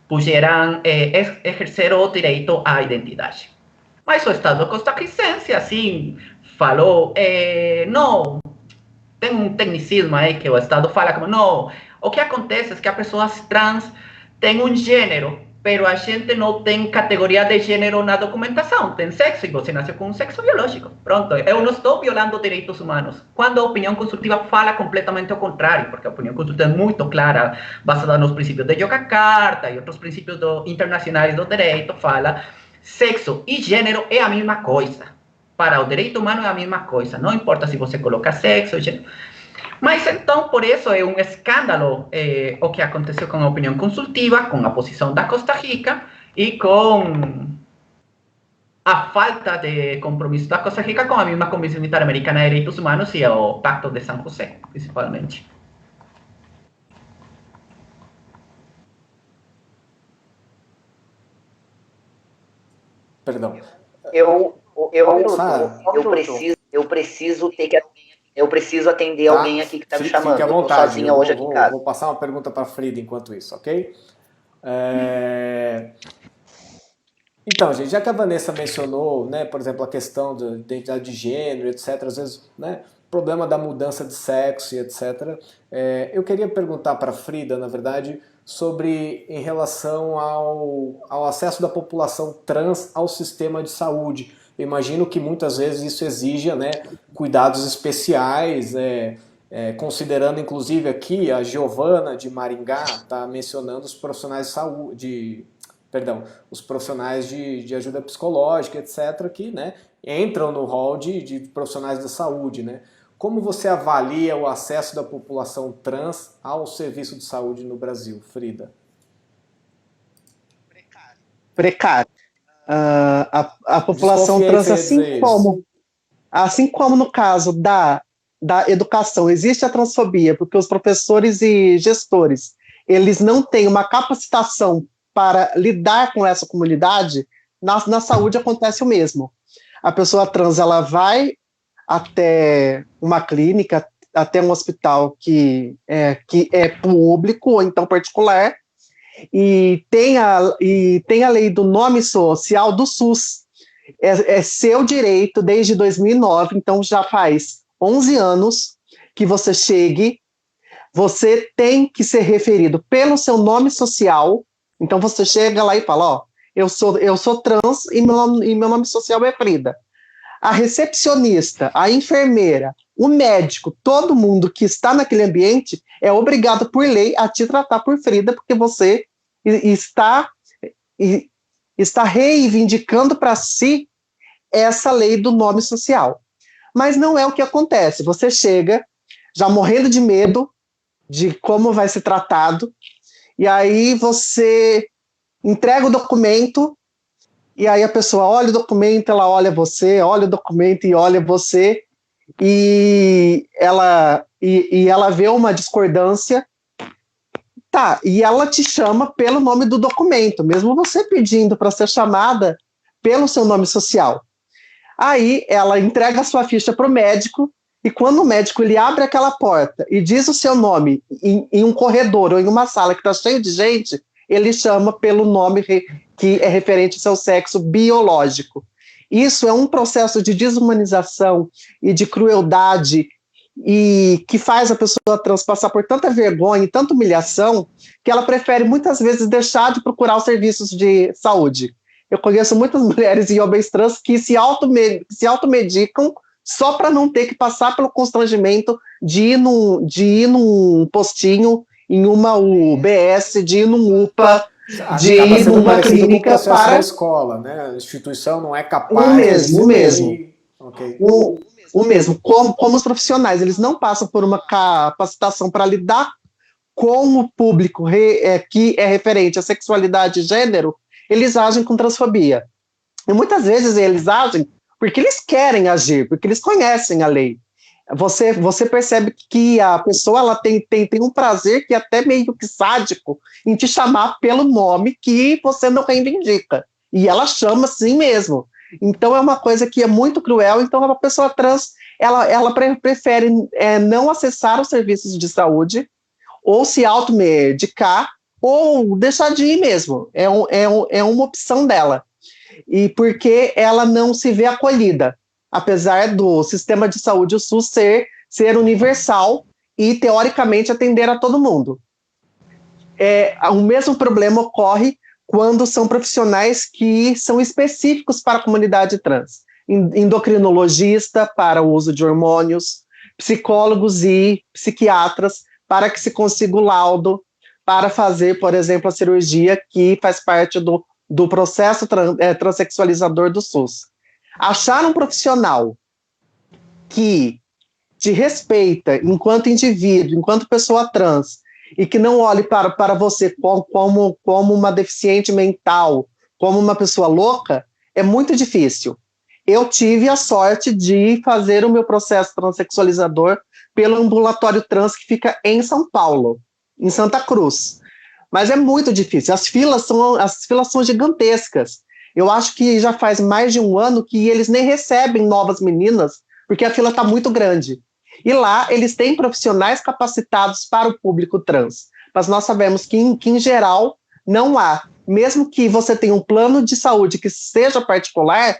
pudieran exercer o direito à identidade. Mas o Estado costarricense, assim, falou, não, tem um tecnicismo aí que o Estado fala como, não, o que acontece é que as pessoas trans têm um gênero, mas a gente não tem categoria de gênero na documentação, tem sexo, e você nasceu com um sexo biológico. Pronto, eu não estou violando direitos humanos. Quando a opinião consultiva fala completamente ao contrário, porque a opinião consultiva é muito clara, baseada nos princípios de Yogyakarta e outros princípios internacionais do direito, fala sexo e gênero é a mesma coisa. Para o direito humano é a mesma coisa, não importa se você coloca sexo ou gênero. Mas então, por isso é um escândalo o que aconteceu com a opinião consultiva, com a posição da Costa Rica e com a falta de compromisso da Costa Rica com a mesma Convenção Interamericana de Direitos Humanos e o Pacto de San José, principalmente. Perdão. Eu preciso atender alguém aqui que está me chamando. Fique à vontade. Eu tô sozinha hoje aqui em casa. Vou passar uma pergunta para a Frida enquanto isso, ok? Então, gente, já que a Vanessa mencionou, né, por exemplo, a questão da identidade de gênero, etc., às vezes, né, problema da mudança de sexo e etc., eu queria perguntar para a Frida, na verdade, sobre em relação ao acesso da população trans ao sistema de saúde. Eu imagino que muitas vezes isso exija, né, cuidados especiais, considerando inclusive aqui a Giovana de Maringá está mencionando os profissionais de saúde, os profissionais de ajuda psicológica, etc., que, né, entram no rol de profissionais da saúde, né? Como você avalia o acesso da população trans ao serviço de saúde no Brasil, Frida? Precário. A população trans, assim como no caso da educação, existe a transfobia, porque os professores e gestores, eles não têm uma capacitação para lidar com essa comunidade, na saúde acontece o mesmo. A pessoa trans, ela vai até uma clínica, até um hospital que é público ou então particular, e tem a lei do nome social do SUS. É seu direito desde 2009, então já faz 11 anos que você chegue, você tem que ser referido pelo seu nome social. Então você chega lá e fala, ó, eu sou trans e meu nome social é Frida. A recepcionista, a enfermeira, o médico, todo mundo que está naquele ambiente é obrigado por lei a te tratar por Frida, porque você está reivindicando para si essa lei do nome social. Mas não é o que acontece. Você chega já morrendo de medo de como vai ser tratado, e aí você entrega o documento, e aí a pessoa olha o documento, ela olha você, olha o documento e olha você, e ela vê uma discordância, tá, e ela te chama pelo nome do documento, mesmo você pedindo para ser chamada pelo seu nome social. Aí ela entrega a sua ficha para o médico, e quando o médico ele abre aquela porta e diz o seu nome em um corredor ou em uma sala que está cheio de gente, ele chama pelo nome que é referente ao seu sexo biológico. Isso é um processo de desumanização e de crueldade, e que faz a pessoa trans passar por tanta vergonha e tanta humilhação, que ela prefere muitas vezes deixar de procurar os serviços de saúde. Eu conheço muitas mulheres e homens trans que se automedicam só para não ter que passar pelo constrangimento de ir num postinho, em uma UBS, de ir num UPA, de ir numa clínica para... da escola, né? A instituição não é capaz... O mesmo. Como os profissionais, eles não passam por uma capacitação para lidar com o público que é referente à sexualidade e gênero, eles agem com transfobia. E muitas vezes eles agem porque eles querem agir, porque eles conhecem a lei. Você percebe que a pessoa ela tem um prazer que é até meio que sádico em te chamar pelo nome que você não reivindica. E ela chama assim mesmo. Então é uma coisa que é muito cruel. Então a pessoa trans ela prefere não acessar os serviços de saúde ou se automedicar ou deixar de ir mesmo. É uma opção dela. E porque ela não se vê acolhida, apesar do sistema de saúde, o SUS, ser universal e, teoricamente, atender a todo mundo. O mesmo problema ocorre quando são profissionais que são específicos para a comunidade trans. Endocrinologista para o uso de hormônios, psicólogos e psiquiatras para que se consiga o laudo para fazer, por exemplo, a cirurgia que faz parte do processo transexualizador do SUS. Achar um profissional que te respeita enquanto indivíduo, enquanto pessoa trans, e que não olhe para você como uma deficiente mental, como uma pessoa louca, é muito difícil. Eu tive a sorte de fazer o meu processo transexualizador pelo ambulatório trans que fica em São Paulo, em Santa Cruz. Mas é muito difícil, as filas são gigantescas. Eu acho que já faz mais de um ano que eles nem recebem novas meninas, porque a fila está muito grande. E lá eles têm profissionais capacitados para o público trans. Mas nós sabemos que em geral, não há. Mesmo que você tenha um plano de saúde que seja particular,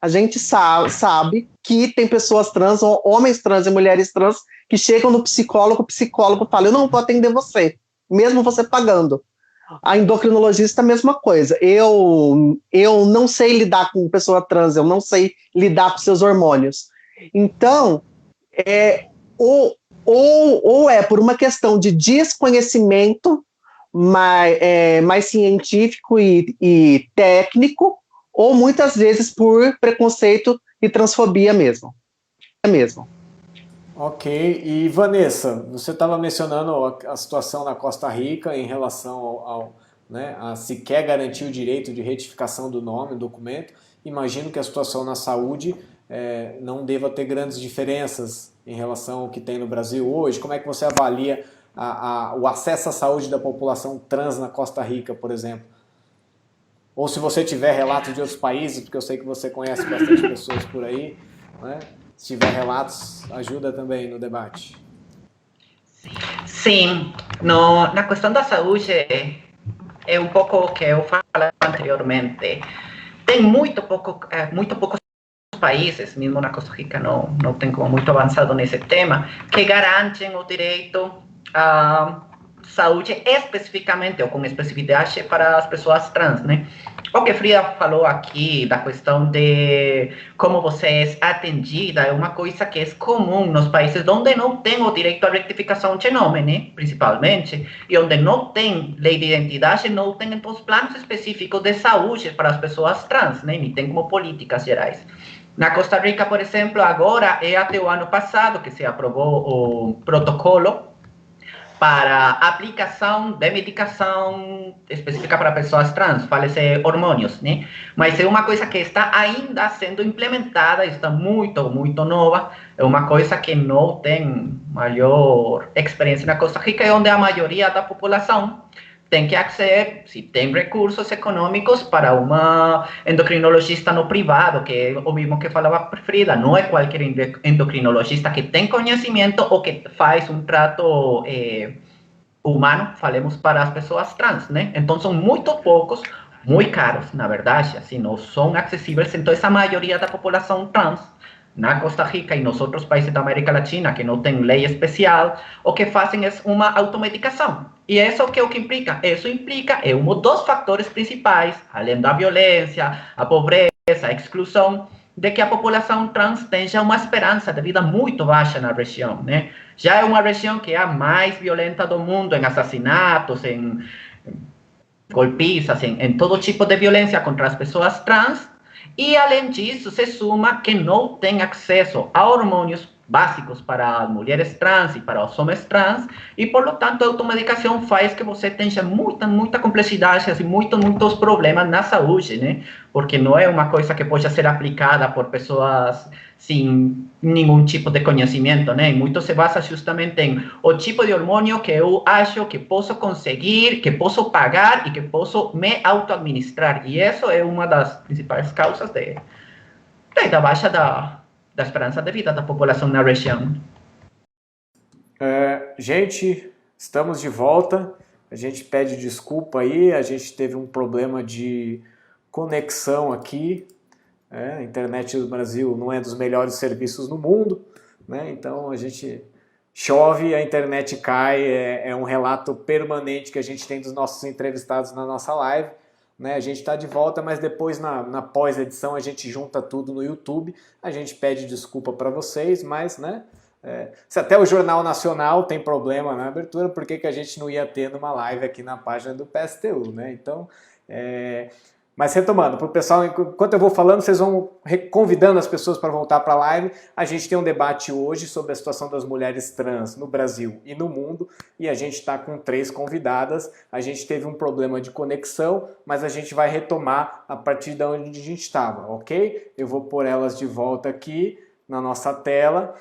a gente sabe que tem pessoas trans, homens trans e mulheres trans, que chegam no psicólogo, o psicólogo fala, eu não vou atender você, mesmo você pagando. A endocrinologista, a mesma coisa. Eu não sei lidar com pessoa trans, eu não sei lidar com seus hormônios. Então, ou é por uma questão de desconhecimento mais científico e técnico, ou muitas vezes por preconceito e transfobia mesmo. É mesmo. Ok, e Vanessa, você estava mencionando a situação na Costa Rica em relação né, a se quer garantir o direito de retificação do nome, documento. Imagino que a situação na saúde não deva ter grandes diferenças em relação ao que tem no Brasil hoje. Como é que você avalia o acesso à saúde da população trans na Costa Rica, por exemplo? Ou se você tiver relatos de outros países, porque eu sei que você conhece bastante pessoas por aí, né? Se tiver relatos, ajuda também no debate. Sim, na questão da saúde, é um pouco o que eu falei anteriormente. Tem muito poucos países, mesmo na Costa Rica não tem como muito avançado nesse tema, que garantem o direito à saúde especificamente ou com especificidade para as pessoas trans, né? O que Frida falou aqui da questão de como você é atendida é uma coisa que é comum nos países onde não tem o direito à retificação de nome, né? Principalmente, e onde não tem lei de identidade, não tem os planos específicos de saúde para as pessoas trans, né? Nem tem como políticas gerais. Na Costa Rica, por exemplo, agora até o ano passado que se aprovou o protocolo para aplicação de medicação específica para pessoas trans, fala-se hormônios, né? Mas é uma coisa que está ainda sendo implementada, está muito, muito nova, é uma coisa que não tem maior experiência na Costa Rica, onde a maioria da população tem que aceder, se tem recursos econômicos, para uma endocrinologista no privado, que é o mesmo que falava Frida, não é qualquer endocrinologista que tem conhecimento ou que faz um trato humano, falemos, para as pessoas trans, né? Então, são muito poucos, muito caros, na verdade, assim, não são acessíveis. Então, essa maioria da população trans, na Costa Rica e nos outros países da América Latina, que não tem lei especial, o que fazem é uma automedicação. E isso o que implica? Isso implica, é um dos fatores principais, além da violência, a pobreza, a exclusão, de que a população trans tenha uma esperança de vida muito baixa na região, né? Já é uma região que é a mais violenta do mundo em assassinatos, em golpistas, em todo tipo de violência contra as pessoas trans. E, além disso, se suma que não tem acesso a hormônios básicos para mulheres trans e para os homens trans, e por lo tanto a automedicação faz que você tenha muita complexidade, assim, muitos problemas na saúde, né? Porque não é uma coisa que pode ser aplicada por pessoas sem nenhum tipo de conhecimento, né? Muito se basa justamente em o tipo de hormônio que eu acho que posso conseguir, que posso pagar e que posso me auto-administrar. E isso é uma das principais causas da baixa da esperança de vida da população na região. Gente, estamos de volta. A gente pede desculpa aí, a gente teve um problema de conexão aqui. A internet do Brasil não é dos melhores serviços no mundo, né? Então a gente chove, a internet cai, é um relato permanente que a gente tem dos nossos entrevistados na nossa live. Né? A gente está de volta, mas depois na pós-edição a gente junta tudo no YouTube. A gente pede desculpa para vocês, mas né, se até o Jornal Nacional tem problema na abertura, por que a gente não ia ter numa live aqui na página do PSTU? Né? Então, mas retomando, para o pessoal, enquanto eu vou falando, vocês vão convidando as pessoas para voltar para a live. A gente tem um debate hoje sobre a situação das mulheres trans no Brasil e no mundo, e a gente está com 3 convidadas. A gente teve um problema de conexão, mas a gente vai retomar a partir de onde a gente estava, ok? Eu vou pôr elas de volta aqui na nossa tela.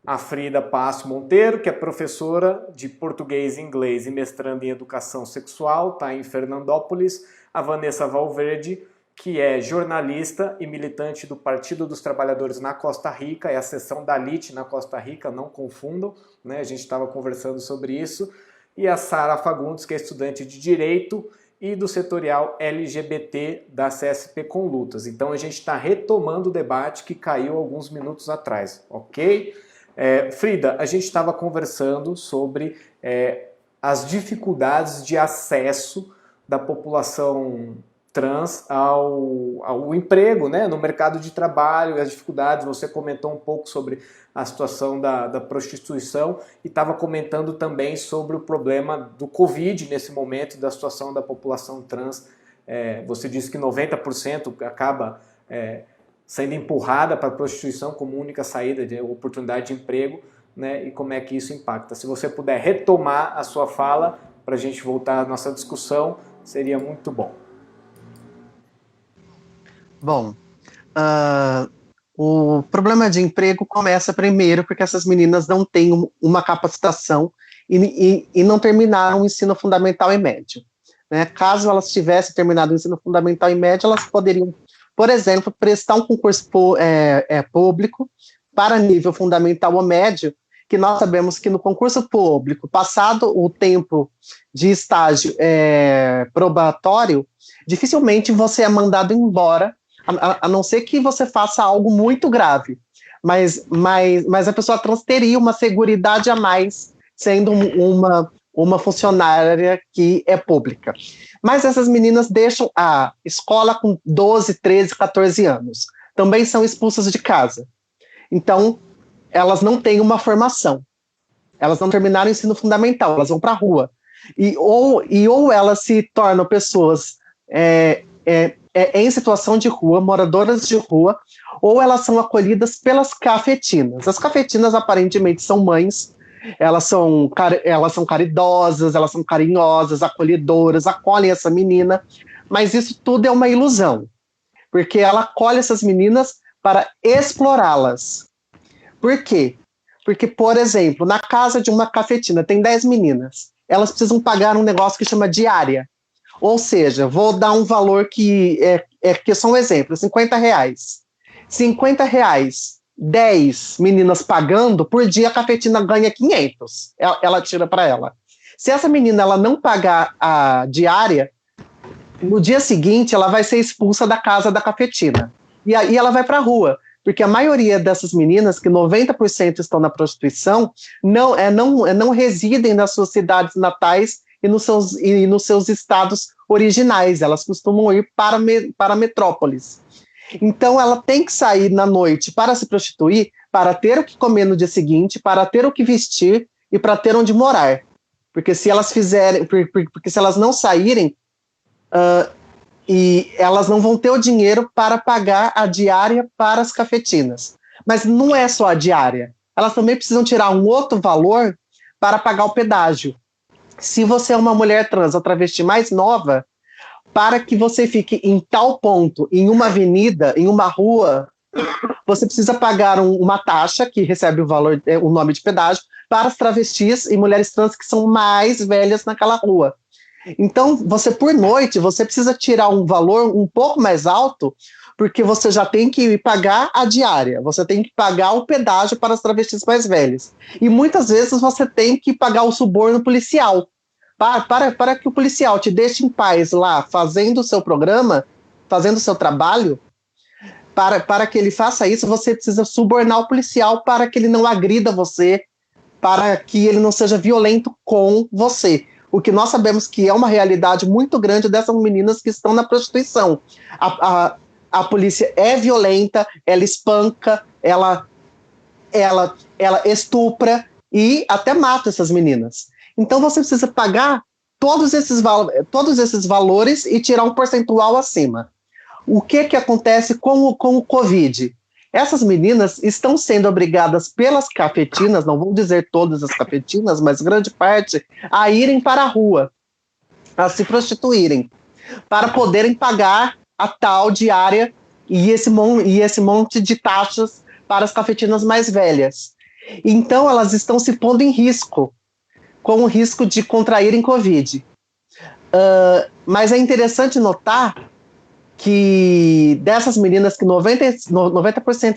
A Frida Passo Monteiro, que é professora de português e inglês e mestranda em educação sexual, está em Fernandópolis. A Vanessa Valverde, que é jornalista e militante do Partido dos Trabalhadores na Costa Rica, é a seção da LIT na Costa Rica, não confundam, né? A gente estava conversando sobre isso. E a Sara Fagundes, que é estudante de Direito e do setorial LGBT da CSP com Lutas. Então a gente está retomando o debate que caiu alguns minutos atrás, ok? Frida, a gente estava conversando sobre as dificuldades de acesso da população trans ao emprego, né, no mercado de trabalho, as dificuldades. Você comentou um pouco sobre a situação da prostituição e estava comentando também sobre o problema do Covid nesse momento, da situação da população trans. Você disse que 90% acaba sendo empurrada para a prostituição como única saída de oportunidade de emprego, né, e como é que isso impacta. Se você puder retomar a sua fala para a gente voltar à nossa discussão, seria muito bom. Bom, o problema de emprego começa primeiro porque essas meninas não têm uma capacitação e não terminaram o ensino fundamental e médio. Né? Caso elas tivessem terminado o ensino fundamental e médio, elas poderiam, por exemplo, prestar um concurso público para nível fundamental ou médio, que nós sabemos que no concurso público, passado o tempo de estágio probatório, dificilmente você é mandado embora, a não ser que você faça algo muito grave. Mas a pessoa trans teria uma seguridade a mais, sendo uma funcionária que é pública. Mas essas meninas deixam a escola com 12, 13, 14 anos. Também são expulsas de casa. Então, elas não têm uma formação. Elas não terminaram o ensino fundamental, elas vão para a rua. Ou elas se tornam pessoas em situação de rua, moradoras de rua, ou elas são acolhidas pelas cafetinas. As cafetinas, aparentemente, são mães, elas são caridosas, elas são carinhosas, acolhedoras, acolhem essa menina, mas isso tudo é uma ilusão, porque ela acolhe essas meninas para explorá-las. Por quê? Porque, por exemplo, na casa de uma cafetina tem 10 meninas, elas precisam pagar um negócio que chama diária. Ou seja, vou dar um valor que é só um exemplo, R$50. R$50, 10 meninas pagando, por dia a cafetina ganha 500. Ela tira para ela. Se essa menina ela não pagar a diária, no dia seguinte ela vai ser expulsa da casa da cafetina. E aí ela vai para a rua. Porque a maioria dessas meninas, que 90% estão na prostituição, não residem nas suas cidades natais e nos seus estados originais. Elas costumam ir para metrópoles. Então, ela tem que sair na noite para se prostituir, para ter o que comer no dia seguinte, para ter o que vestir e para ter onde morar. Porque se elas não saírem, e elas não vão ter o dinheiro para pagar a diária para as cafetinas. Mas não é só a diária. elas também precisam tirar um outro valor para pagar o pedágio. Se você é uma mulher trans ou travesti mais nova, para que você fique em tal ponto, em uma avenida, em uma rua, você precisa pagar uma taxa que recebe o valor, o nome de pedágio, para as travestis e mulheres trans que são mais velhas naquela rua. Então, você por noite, você precisa tirar um valor um pouco mais alto, porque você já tem que pagar a diária, você tem que pagar o pedágio para as travestis mais velhas. E muitas vezes você tem que pagar o suborno policial, para que o policial te deixe em paz lá, fazendo o seu programa, fazendo o seu trabalho. Para que ele faça isso, você precisa subornar o policial para que ele não agrida você, para que ele não seja violento com você. O que nós sabemos que é uma realidade muito grande dessas meninas que estão na prostituição. A polícia é violenta, ela espanca, ela estupra e até mata essas meninas. Então você precisa pagar todos esses valores e tirar um percentual acima. O que acontece com o Covid? Essas meninas estão sendo obrigadas pelas cafetinas, não vou dizer todas as cafetinas, mas grande parte, a irem para a rua, a se prostituírem, para poderem pagar a tal diária e esse monte de taxas para as cafetinas mais velhas. Então elas estão se pondo em risco, com o risco de contraírem Covid. Mas é interessante notar que dessas meninas que 90%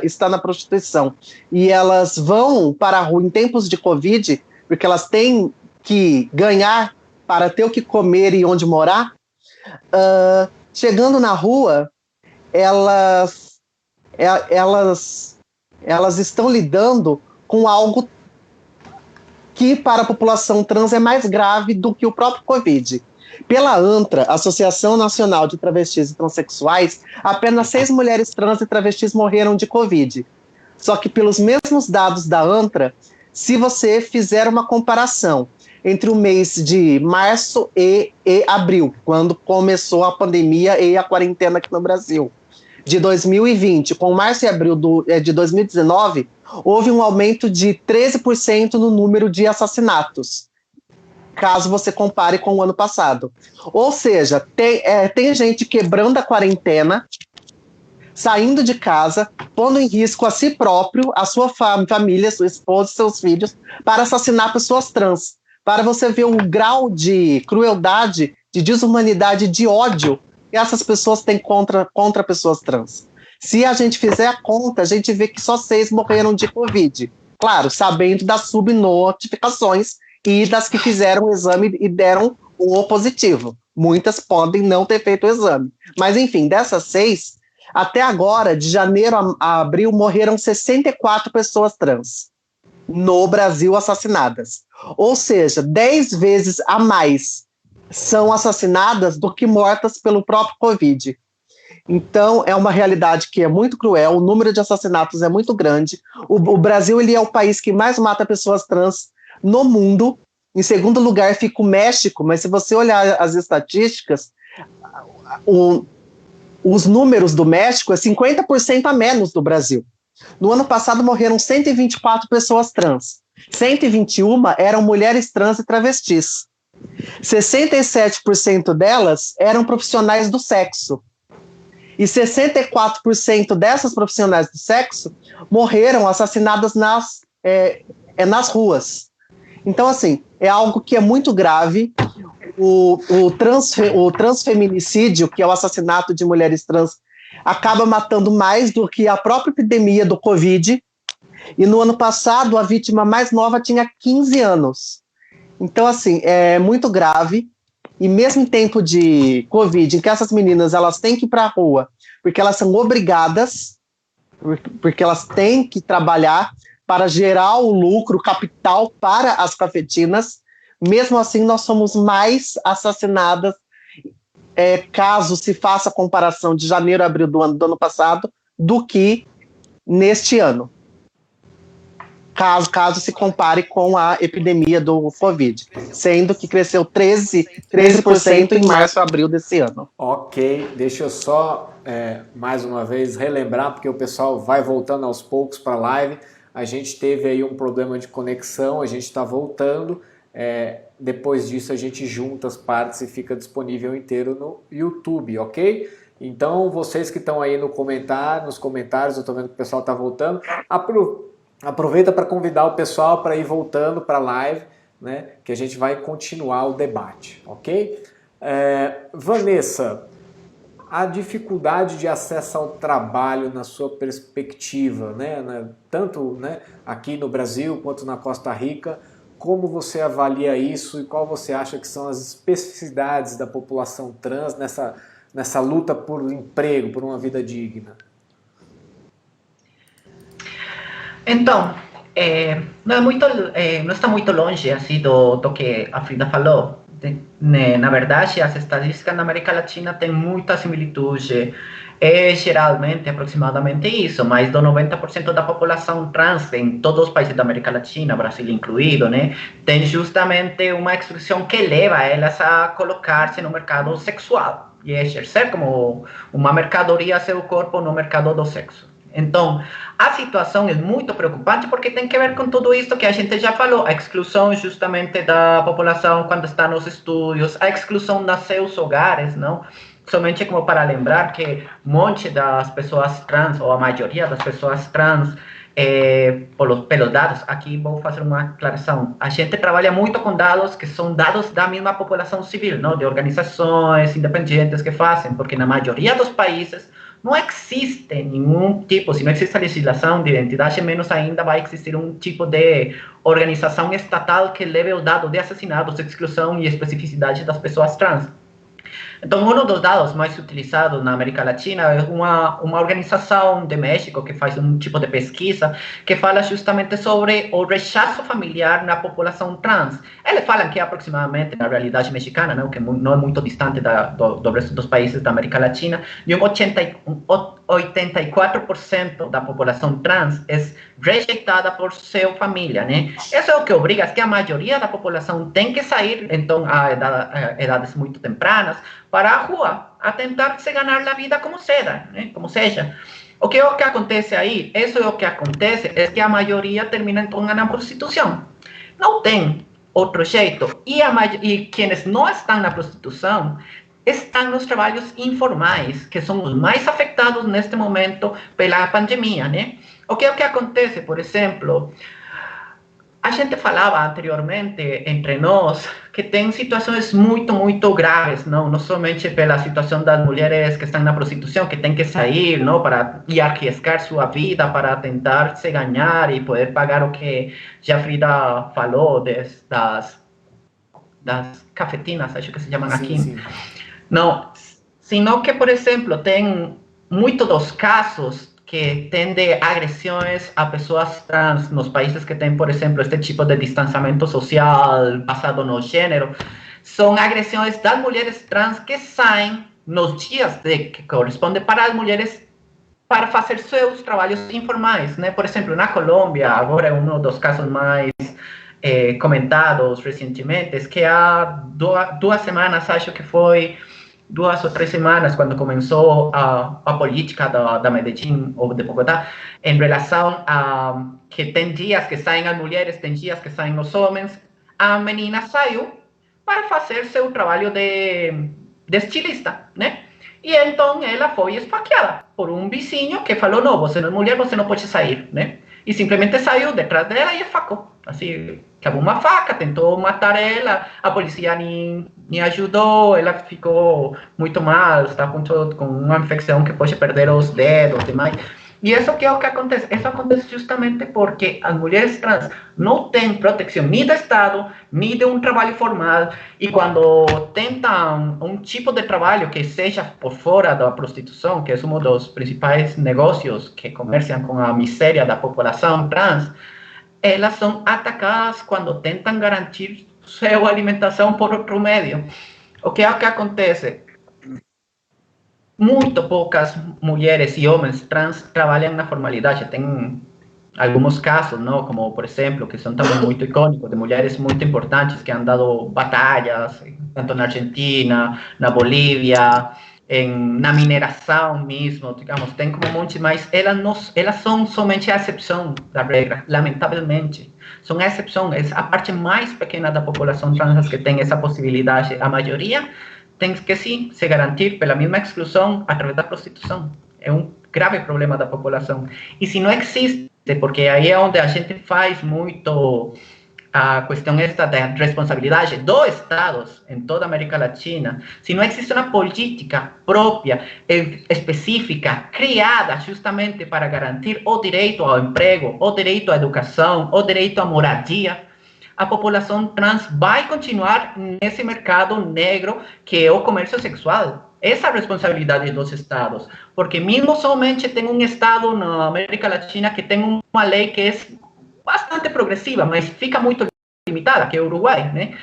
está na prostituição e elas vão para a rua em tempos de Covid, porque elas têm que ganhar para ter o que comer e onde morar, chegando na rua, elas estão lidando com algo que para a população trans é mais grave do que o próprio Covid. Pela ANTRA, Associação Nacional de Travestis e Transsexuais, apenas 6 mulheres trans e travestis morreram de Covid. Só que pelos mesmos dados da ANTRA, se você fizer uma comparação entre o mês de março e abril, quando começou a pandemia e a quarentena aqui no Brasil, de 2020, com março e abril de 2019, houve um aumento de 13% no número de assassinatos, caso você compare com o ano passado. Ou seja, tem gente quebrando a quarentena, saindo de casa, pondo em risco a si próprio, a sua família, sua esposa, seus filhos, para assassinar pessoas trans. Para você ver o grau de crueldade, de desumanidade, de ódio que essas pessoas têm contra pessoas trans. Se a gente fizer a conta, a gente vê que só 6 morreram de Covid. Claro, sabendo das subnotificações e das que fizeram o exame e deram o positivo. Muitas podem não ter feito o exame. Mas, enfim, dessas 6, até agora, de janeiro a abril, morreram 64 pessoas trans no Brasil assassinadas. Ou seja, 10 vezes a mais são assassinadas do que mortas pelo próprio Covid. Então, é uma realidade que é muito cruel, o número de assassinatos é muito grande. O Brasil ele é o país que mais mata pessoas trans no mundo. Em segundo lugar fica o México, mas se você olhar as estatísticas, os números do México é 50% a menos do Brasil. No ano passado morreram 124 pessoas trans. 121 eram mulheres trans e travestis. 67% delas eram profissionais do sexo. E 64% dessas profissionais do sexo morreram assassinadas nas ruas. Então, assim, é algo que é muito grave. O transfeminicídio, que é o assassinato de mulheres trans, acaba matando mais do que a própria epidemia do Covid. E no ano passado, a vítima mais nova tinha 15 anos. Então, assim, é muito grave. E mesmo em tempo de Covid, em que essas meninas elas têm que ir para a rua, porque elas são obrigadas, porque elas têm que trabalhar para gerar o lucro, o capital para as cafetinas, mesmo assim nós somos mais assassinadas, caso se faça a comparação de janeiro a abril do ano passado, do que neste ano. Caso se compare com a epidemia do Covid, sendo que cresceu 13% em março e abril desse ano. Ok, deixa eu só mais uma vez relembrar, porque o pessoal vai voltando aos poucos para a live. A gente teve aí um problema de conexão, a gente está voltando. Depois disso a gente junta as partes e fica disponível inteiro no YouTube, ok? Então vocês que estão aí nos comentários, eu estou vendo que o pessoal está voltando, aproveita para convidar o pessoal para ir voltando para a live, né? Que a gente vai continuar o debate, ok? Vanessa, a dificuldade de acesso ao trabalho na sua perspectiva, né? Tanto, né, aqui no Brasil quanto na Costa Rica, como você avalia isso e qual você acha que são as especificidades da população trans nessa luta por emprego, por uma vida digna? Então, não está muito longe assim, do que a Frida falou. Na verdade, as estatísticas na América Latina têm muita similitude. Geralmente, aproximadamente isso, mais do 90% da população trans em todos os países da América Latina, Brasil incluído, né, tem justamente uma exclusão que leva elas a colocar-se no mercado sexual e exercer como uma mercadoria seu corpo no mercado do sexo. Então, a situação é muito preocupante porque tem que ver com tudo isso que a gente já falou, a exclusão justamente da população quando está nos estudos, a exclusão dos seus hogares, não? Somente como para lembrar que um monte das pessoas trans, ou a maioria das pessoas trans, pelos dados, aqui vou fazer uma aclaração, a gente trabalha muito com dados que são dados da mesma população civil, não? De organizações independentes que fazem, porque na maioria dos países não existe nenhum tipo, se não existe a legislação de identidade, menos ainda vai existir um tipo de organização estatal que leve o dado de assassinatos, exclusão e especificidade das pessoas trans. Então, um dos dados mais utilizados na América Latina é uma organização de México que faz um tipo de pesquisa que fala justamente sobre o rechaço familiar na população trans. Eles falam que aproximadamente, na realidade mexicana, não, que não é muito distante do resto dos países da América Latina, de 84% da população trans é rejeitada por sua família, né? Isso é o que obriga que a maioria da população tem que sair, então, a idades muito tempranas, para a rua, a tentar se ganhar a vida como seja, né? Como seja. O que acontece aí? Isso é o que acontece, é que a maioria termina então na prostituição. Não tem outro jeito. E quienes não estão na prostituição estão nos trabalhos informais, que são os mais afetados neste momento pela pandemia, né? O que acontece, por exemplo, a gente falava anteriormente entre nós que tem situações muito, muito graves, não somente pela situação das mulheres que estão na prostituição, que têm que sair, não, para ir arriscar sua vida, para tentar se ganhar e poder pagar o que já Frida falou das cafetinas, acho que se chamam aqui. Sim. Não, sino que, por exemplo, tem muitos dos casos que tem de agressões a pessoas trans nos países que tem, por exemplo, este tipo de distanciamento social basado no gênero, são agressões das mulheres trans que saem nos dias que corresponde para as mulheres para fazer seus trabalhos informais, né? Por exemplo, na Colômbia, agora é um dos casos mais comentados recentemente, que há 2 semanas, acho que foi 2 ou 3 semanas, quando começou a política da Medellín ou de Bogotá, em relação a que tem dias que saem as mulheres, tem dias que saem os homens, a menina saiu para fazer seu trabalho de estilista, né? E então ela foi esfaqueada por um vizinho que falou, não, você não é mulher, você não pode sair, né? E simplesmente saiu detrás dela e esfacou. Assim, cavou uma faca, tentou matar ela, a polícia nem ajudou, ela ficou muito mal, está com uma infecção que pode perder os dedos e demais. E isso que é o que acontece? Isso acontece justamente porque as mulheres trans não têm proteção nem do Estado, nem de um trabalho formal, e quando tentam um tipo de trabalho que seja por fora da prostituição, que é um dos principais negócios que comerciam com a miséria da população trans, elas são atacadas quando tentam garantir sua alimentação por outro meio. O que acontece? Muito poucas mulheres e homens trans trabalham na formalidade. Tem alguns casos, não? Como, por exemplo, que são também muito icônicos, de mulheres muito importantes que han dado batalhas, tanto na Argentina, na Bolívia, na mineração mesmo, digamos, tem como um monte, mas elas são somente a exceção da regra, lamentavelmente. São a exceção, é a parte mais pequena da população trans que tem essa possibilidade. A maioria tem que, sim, se garantir pela mesma exclusão através da prostituição. É um grave problema da população. E se não existe, porque aí é onde a gente faz muito a questão esta da responsabilidade dos Estados em toda a América Latina, se não existe uma política própria, específica, criada justamente para garantir o direito ao emprego, o direito à educação, o direito à moradia, a população trans vai continuar nesse mercado negro que é o comércio sexual. Essa é a responsabilidade dos Estados, porque mesmo somente tem um Estado na América Latina que tem uma lei que é bastante progressiva, mas fica muito limitada, que é o Uruguai, né?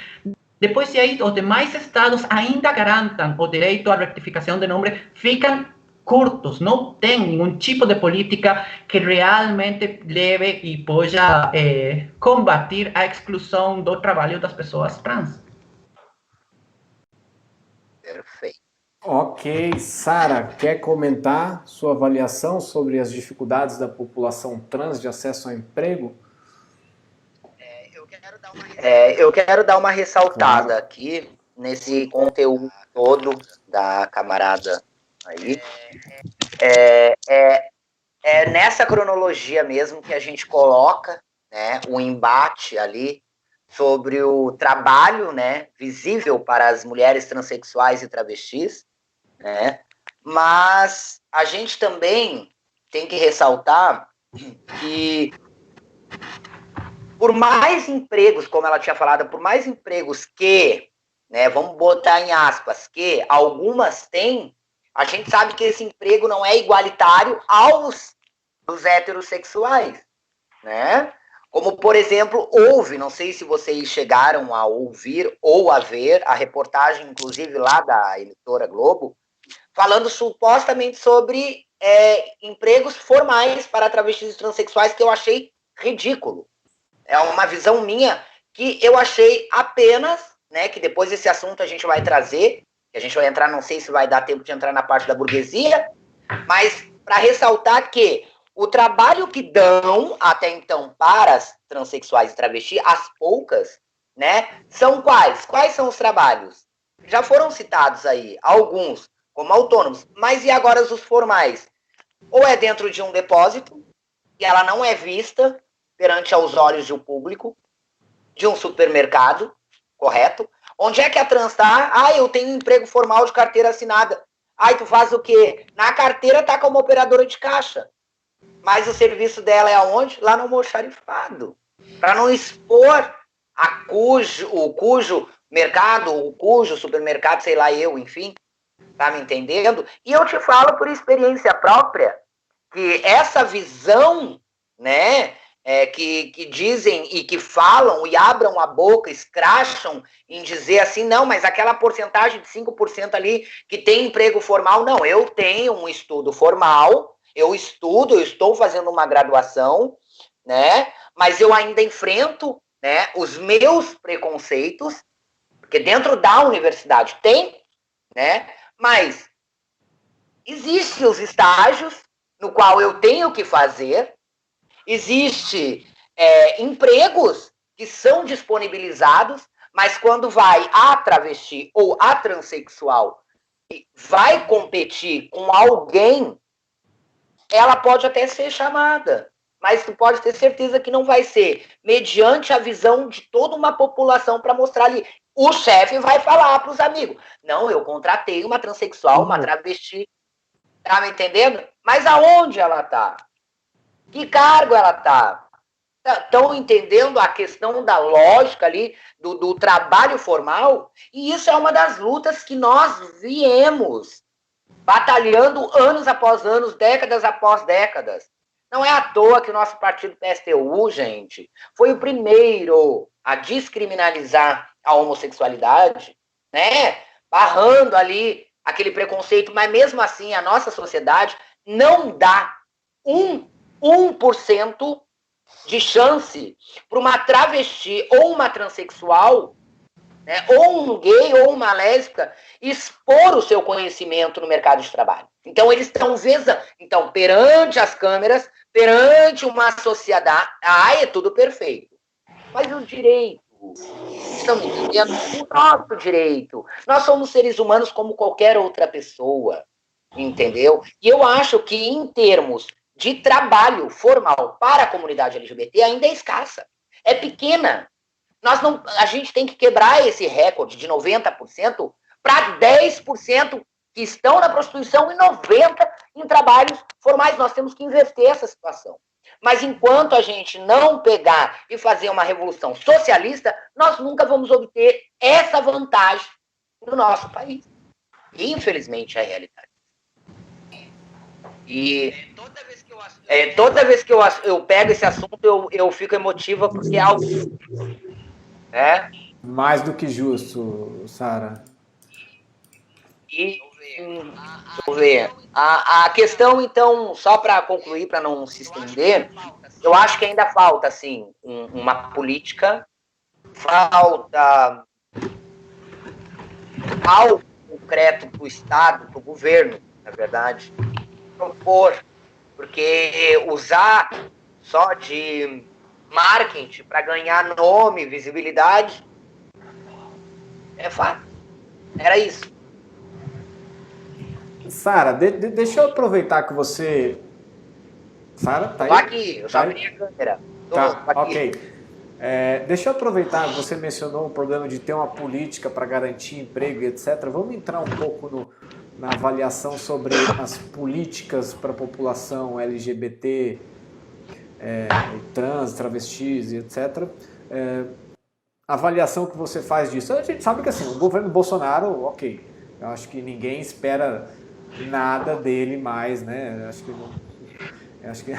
Depois de aí, os demais estados ainda garantam o direito à retificação de nome, ficam curtos, não tem nenhum tipo de política que realmente leve e possa combater a exclusão do trabalho das pessoas trans. Perfeito. Ok, Sara, quer comentar sua avaliação sobre as dificuldades da população trans de acesso ao emprego? Eu quero dar uma ressaltada Claro. aqui nesse conteúdo todo da camarada aí. É nessa cronologia mesmo que a gente coloca, né, o embate ali sobre o trabalho, né, visível para as mulheres transexuais e travestis, né, mas a gente também tem que ressaltar que por mais empregos, como ela tinha falado, por mais empregos que, né, vamos botar em aspas, que algumas têm, a gente sabe que esse emprego não é igualitário aos dos heterossexuais, né? Como, por exemplo, houve, não sei se vocês chegaram a ouvir ou a ver a reportagem, inclusive lá da emissora Globo, falando supostamente sobre empregos formais para travestis e transexuais, que eu achei ridículo. É uma visão minha que eu achei apenas, né, que depois desse assunto a gente vai trazer, que a gente vai entrar, não sei se vai dar tempo de entrar na parte da burguesia, mas para ressaltar que o trabalho que dão até então para as transexuais e travestis, as poucas, né, são quais? Quais são os trabalhos? Já foram citados aí, alguns, como autônomos, mas e agora os formais? Ou é dentro de um depósito, e ela não é vista perante aos olhos do público, de um supermercado, correto? Onde é que a trans está? Ah, eu tenho um emprego formal de carteira assinada. Ai, tu faz o quê? Na carteira tá como operadora de caixa. Mas o serviço dela é aonde? Lá no almoxarifado. Para não expor o cujo mercado, o cujo supermercado, sei lá eu, enfim. Tá me entendendo? E eu te falo por experiência própria que essa visão, né, que dizem e que falam e abram a boca, escracham em dizer assim, não, mas aquela porcentagem de 5% ali que tem emprego formal, não, eu tenho um estudo formal, eu estou fazendo uma graduação, né, mas eu ainda enfrento, né, os meus preconceitos, porque dentro da universidade tem, né, mas existem os estágios no qual eu tenho que fazer, existe empregos que são disponibilizados, mas quando vai a travesti ou a transexual e vai competir com alguém, ela pode até ser chamada, mas tu pode ter certeza que não vai ser mediante a visão de toda uma população para mostrar ali. O chefe vai falar para os amigos, não, eu contratei uma transexual, uma travesti, tá me entendendo? Mas aonde ela tá? Que cargo ela tá? Estão entendendo a questão da lógica ali, do trabalho formal? E isso é uma das lutas que nós viemos batalhando anos após anos, décadas após décadas. Não é à toa que o nosso partido PSTU, gente, foi o primeiro a descriminalizar a homossexualidade, né? Barrando ali aquele preconceito, mas mesmo assim a nossa sociedade não dá 1% de chance para uma travesti ou uma transexual né, ou um gay ou uma lésbica, expor o seu conhecimento no mercado de trabalho. Então, eles estão então, perante as câmeras, perante uma sociedade, é tudo perfeito. Mas o direito, estão me entendendo? O nosso direito. Nós somos seres humanos como qualquer outra pessoa, entendeu? E eu acho que, em termos de trabalho formal para a comunidade LGBT, ainda é escassa. É pequena. A gente tem que quebrar esse recorde de 90% para 10% que estão na prostituição e 90% em trabalhos formais. Nós temos que inverter essa situação. Mas enquanto a gente não pegar e fazer uma revolução socialista, nós nunca vamos obter essa vantagem no nosso país. Infelizmente, é a realidade. E toda vez que eu pego esse assunto, eu fico emotiva, porque é algo... Mais do que justo, Sara. E, deixa eu ver. A questão, então, só para concluir, para não se estender, eu acho que ainda falta, assim, uma política, falta algo concreto para o Estado, para o governo, na verdade, propor, porque usar só de marketing para ganhar nome, visibilidade, é fácil. Era isso. Sara, deixa eu aproveitar que você... Sara, tá aí? Tô aqui, eu já abri a câmera. Tá, ok. Deixa eu aproveitar que você mencionou o problema de ter uma política para garantir emprego e etc. Vamos entrar um pouco na avaliação sobre as políticas para a população LGBT, trans, travestis e etc. A avaliação que você faz disso. A gente sabe que assim, o governo Bolsonaro, ok, eu acho que ninguém espera nada dele mais, né? Acho que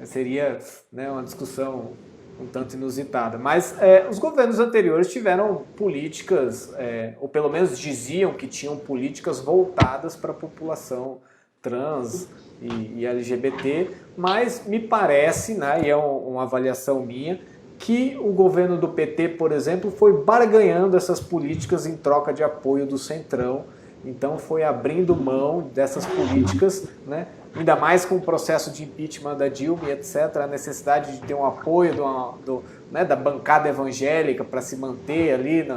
seria, né, uma discussão um tanto inusitada. Mas os governos anteriores tiveram políticas, ou pelo menos diziam que tinham políticas voltadas para a população trans e LGBT, mas me parece, né, e é uma avaliação minha, que o governo do PT, por exemplo, foi barganhando essas políticas em troca de apoio do Centrão. Então foi abrindo mão dessas políticas, né? Ainda mais com o processo de impeachment da Dilma e etc., a necessidade de ter um apoio da bancada evangélica para se manter ali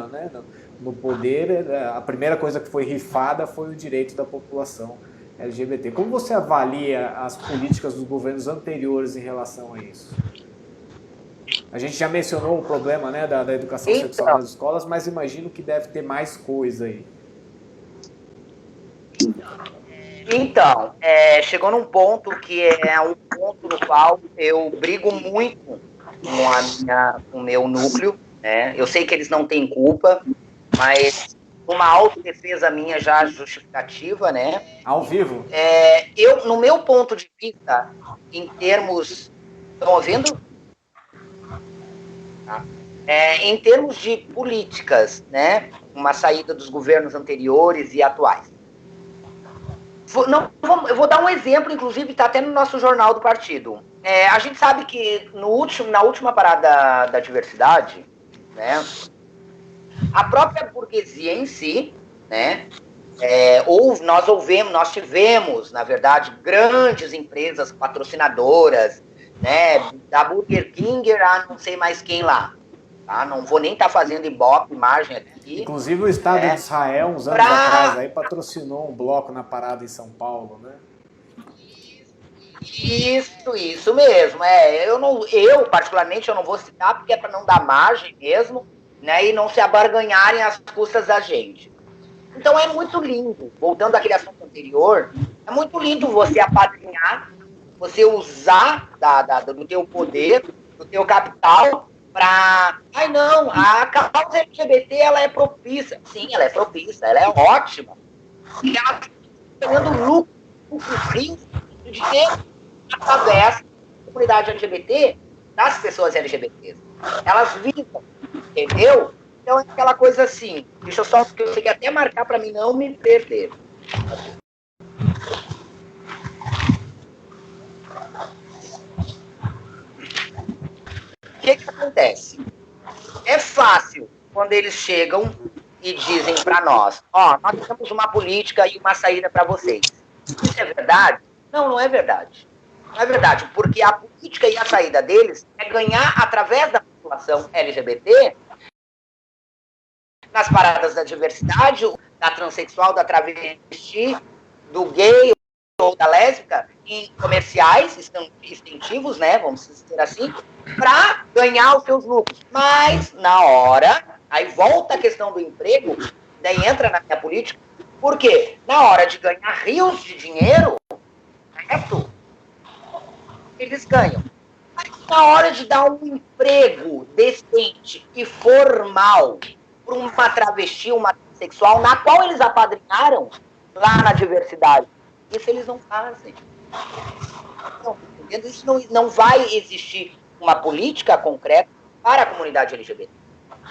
no poder. A primeira coisa que foi rifada foi o direito da população LGBT. Como você avalia as políticas dos governos anteriores em relação a isso? A gente já mencionou o problema, né, da educação sexual nas escolas, mas imagino que deve ter mais coisa aí. Então, chegou num ponto que é um ponto no qual eu brigo muito com o meu núcleo, né? Eu sei que eles não têm culpa, mas uma autodefesa minha já justificativa, né? Ao vivo? No meu ponto de vista, em termos... Estão ouvindo? Tá. Em termos de políticas, né? Uma saída dos governos anteriores e atuais. Eu vou dar um exemplo, inclusive está até no nosso jornal do partido. A gente sabe que na última parada da diversidade, né, a própria burguesia em si, né, nós tivemos, na verdade, grandes empresas patrocinadoras, né, da Burger King a não sei mais quem lá. Tá? Não vou nem estar fazendo ibope, imagem aqui. Inclusive o Estado de Israel, uns anos atrás, aí patrocinou um bloco na parada em São Paulo, né? Isso mesmo. Eu, particularmente, eu não vou citar, porque é para não dar margem mesmo, né? E não se abarganharem às custas da gente. Então é muito lindo, voltando àquele assunto anterior, é muito lindo você apadrinhar, você usar do teu poder, do teu capital, ai não, a causa LGBT ela é propícia. Sim, ela é propícia, ela é ótima. E ela está ganhando lucro frio de dinheiro através da comunidade LGBT, das pessoas LGBTs. Elas vivem, entendeu? Então é aquela coisa assim, deixa eu só, que eu sei que até marcar para mim não me perder. O que acontece? É fácil quando eles chegam e dizem para nós, ó, nós temos uma política e uma saída para vocês. Isso é verdade? Não, não é verdade. Não é verdade, porque a política e a saída deles é ganhar através da população LGBT nas paradas da diversidade, da transexual, da travesti, do gay ou da lésbica, em comerciais extensivos, né, vamos dizer assim, para ganhar os seus lucros. Mas, na hora, aí volta a questão do emprego, daí entra na minha política, porque na hora de ganhar rios de dinheiro, certo? Eles ganham. Mas na hora de dar um emprego decente e formal para uma travesti, uma transexual, na qual eles apadrinharam lá na diversidade, isso eles não fazem. Não, isso não vai existir uma política concreta para a comunidade LGBT.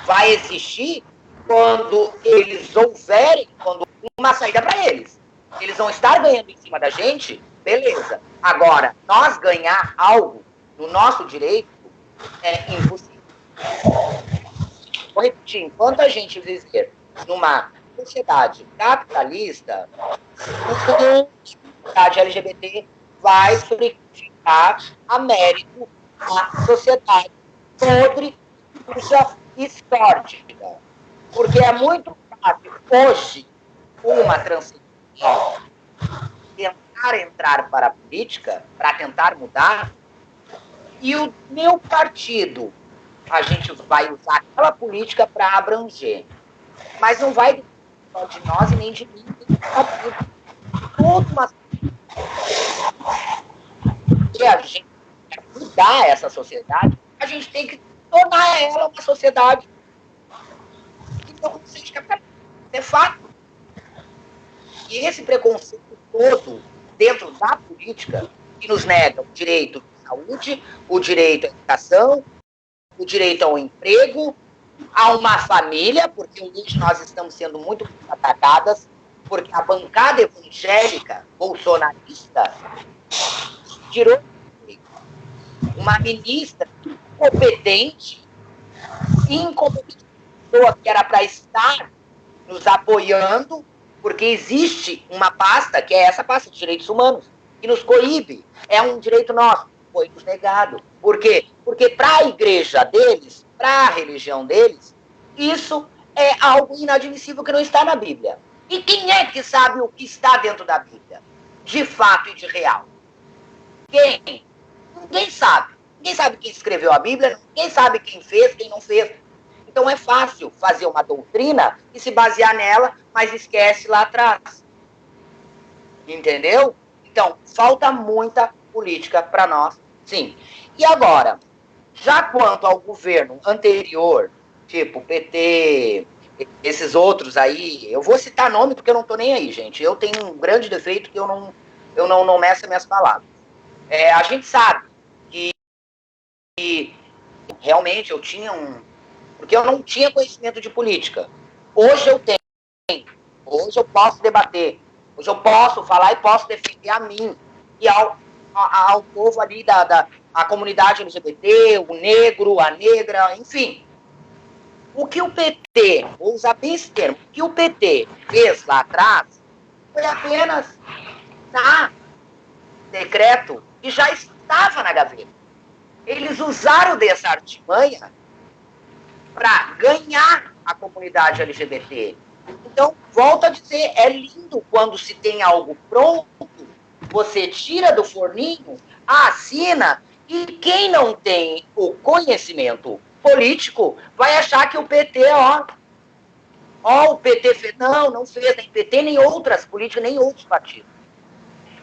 Vai existir quando eles houverem, quando uma saída para eles. Eles vão estar ganhando em cima da gente, beleza. Agora, nós ganhar algo no nosso direito é impossível. Vou repetir, enquanto a gente viver numa sociedade capitalista, a comunidade LGBT vai frutificar a mérito da sociedade podre, suja e sórdida. Porque é muito fácil hoje uma transexual tentar entrar para a política, para tentar mudar, e o meu partido, a gente vai usar aquela política para abranger. Mas não vai de nós e nem de mim, nem de partido. Toda uma... E a gente quer mudar essa sociedade, a gente tem que tornar ela uma sociedade que não seja capitalista. É fato. E esse preconceito todo dentro da política que nos nega o direito à saúde, o direito à educação, o direito ao emprego, a uma família, porque hoje nós estamos sendo muito atacadas, porque a bancada evangélica bolsonarista tirou uma ministra incompetente, pessoa que era para estar nos apoiando, porque existe uma pasta, que é essa pasta de direitos humanos, que nos coíbe. É um direito nosso, foi nos negado. Por quê? Porque para a igreja deles, para a religião deles, isso é algo inadmissível que não está na Bíblia. E quem é que sabe o que está dentro da Bíblia? De fato e de real. Quem? Ninguém sabe. Ninguém sabe quem escreveu a Bíblia, ninguém sabe quem fez, quem não fez. Então é fácil fazer uma doutrina e se basear nela, mas esquece lá atrás. Entendeu? Então, falta muita política para nós, sim. E agora, já quanto ao governo anterior, tipo PT, esses outros aí, eu vou citar nome porque eu não estou nem aí, gente. Eu tenho um grande defeito que eu não meço minhas palavras. A gente sabe que realmente eu tinha porque eu não tinha conhecimento de política. Hoje eu tenho. Hoje eu posso debater. Hoje eu posso falar e posso defender a mim e ao povo ali a comunidade LGBT, o negro, a negra, enfim. O que o PT, vou usar bem esse termo, o que o PT fez lá atrás foi apenas decreto que já estava na gaveta. Eles usaram dessa artimanha para ganhar a comunidade LGBT. Então, volto a dizer, é lindo quando se tem algo pronto, você tira do forninho, assina, e quem não tem o conhecimento político vai achar que o PT, o PT fez. Não fez, nem PT, nem outras políticas, nem outros partidos.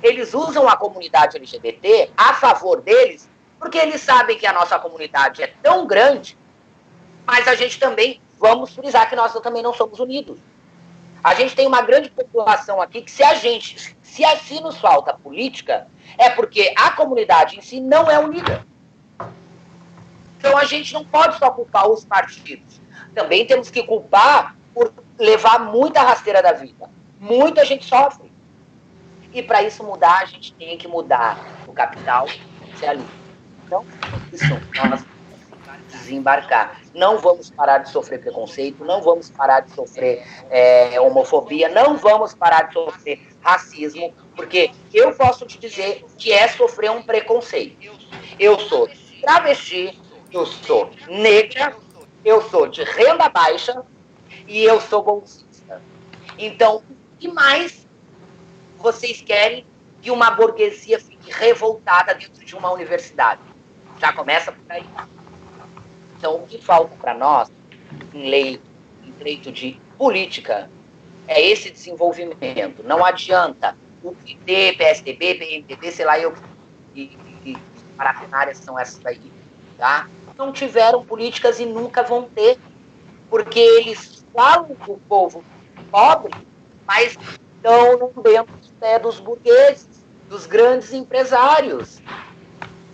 Eles usam a comunidade LGBT a favor deles, porque eles sabem que a nossa comunidade é tão grande, mas a gente também, vamos frisar que nós também não somos unidos. A gente tem uma grande população aqui que se assim nos falta política, é porque a comunidade em si não é unida. Então a gente não pode só culpar os partidos. Também temos que culpar por levar muita rasteira da vida. Muita gente sofre. E para isso mudar, a gente tem que mudar o capital socialista. Então, isso nós desembarcar. Não vamos parar de sofrer preconceito, não vamos parar de sofrer homofobia, não vamos parar de sofrer racismo, porque eu posso te dizer que é sofrer um preconceito. Eu sou travesti, eu sou negra, eu sou de renda baixa e eu sou bolsista. Então, o que mais vocês querem que uma burguesia fique revoltada dentro de uma universidade? Já começa por aí. Então, o que falta para nós, em leito de política, é esse desenvolvimento. Não adianta o PT, PSDB, PMDB, sei lá, que parafernárias são essas aí, tá? Não tiveram políticas e nunca vão ter, porque eles falam com o povo pobre, mas estão dentro dos burgueses, dos grandes empresários.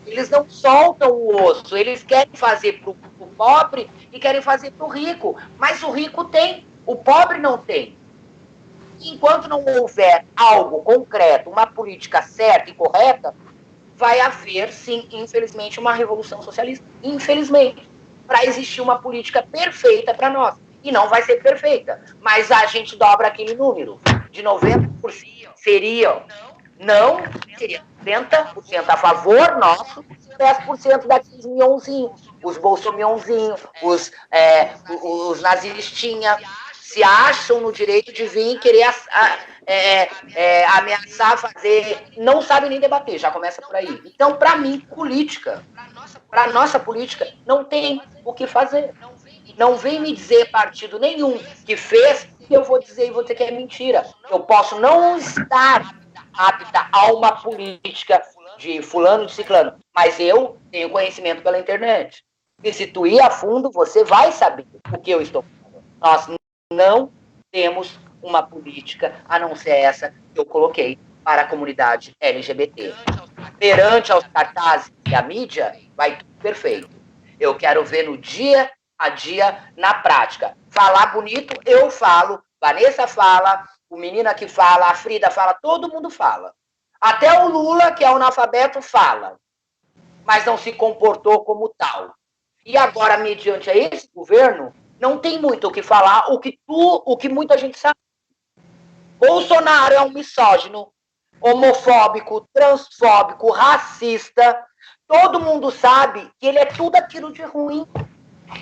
Eles não soltam o osso, eles querem fazer para o pobre e querem fazer para o rico, mas o rico tem, o pobre não tem. Enquanto não houver algo concreto, uma política certa e correta, vai haver, sim, infelizmente, uma revolução socialista. Infelizmente. Para existir uma política perfeita para nós. E não vai ser perfeita. Mas a gente dobra aquele número. De 90% seriam não, seria 90% a favor nosso, 10% daqueles mionzinhos. Os bolsomionzinhos, os nazistinhas, se acham no direito de vir querer ameaçar, fazer, não sabem nem debater, já começa por aí. Então, para mim, política, para nossa política, não tem o que fazer. Não vem me dizer partido nenhum que fez, que eu vou dizer e vou dizer que é mentira. Eu posso não estar apta a uma política de fulano, de ciclano, mas eu tenho conhecimento pela internet. E se tu ir a fundo, você vai saber o que eu estou falando. Nós não temos uma política, a não ser essa que eu coloquei para a comunidade LGBT. Perante aos cartazes e a mídia, vai tudo perfeito. Eu quero ver no dia a dia, na prática. Falar bonito, eu falo, Vanessa fala, o menino aqui fala, a Frida fala, todo mundo fala. Até o Lula, que é analfabeto, fala. Mas não se comportou como tal. E agora, mediante a esse governo, não tem muito o que falar, o que muita gente sabe. Bolsonaro é um misógino, homofóbico, transfóbico, racista. Todo mundo sabe que ele é tudo aquilo de ruim.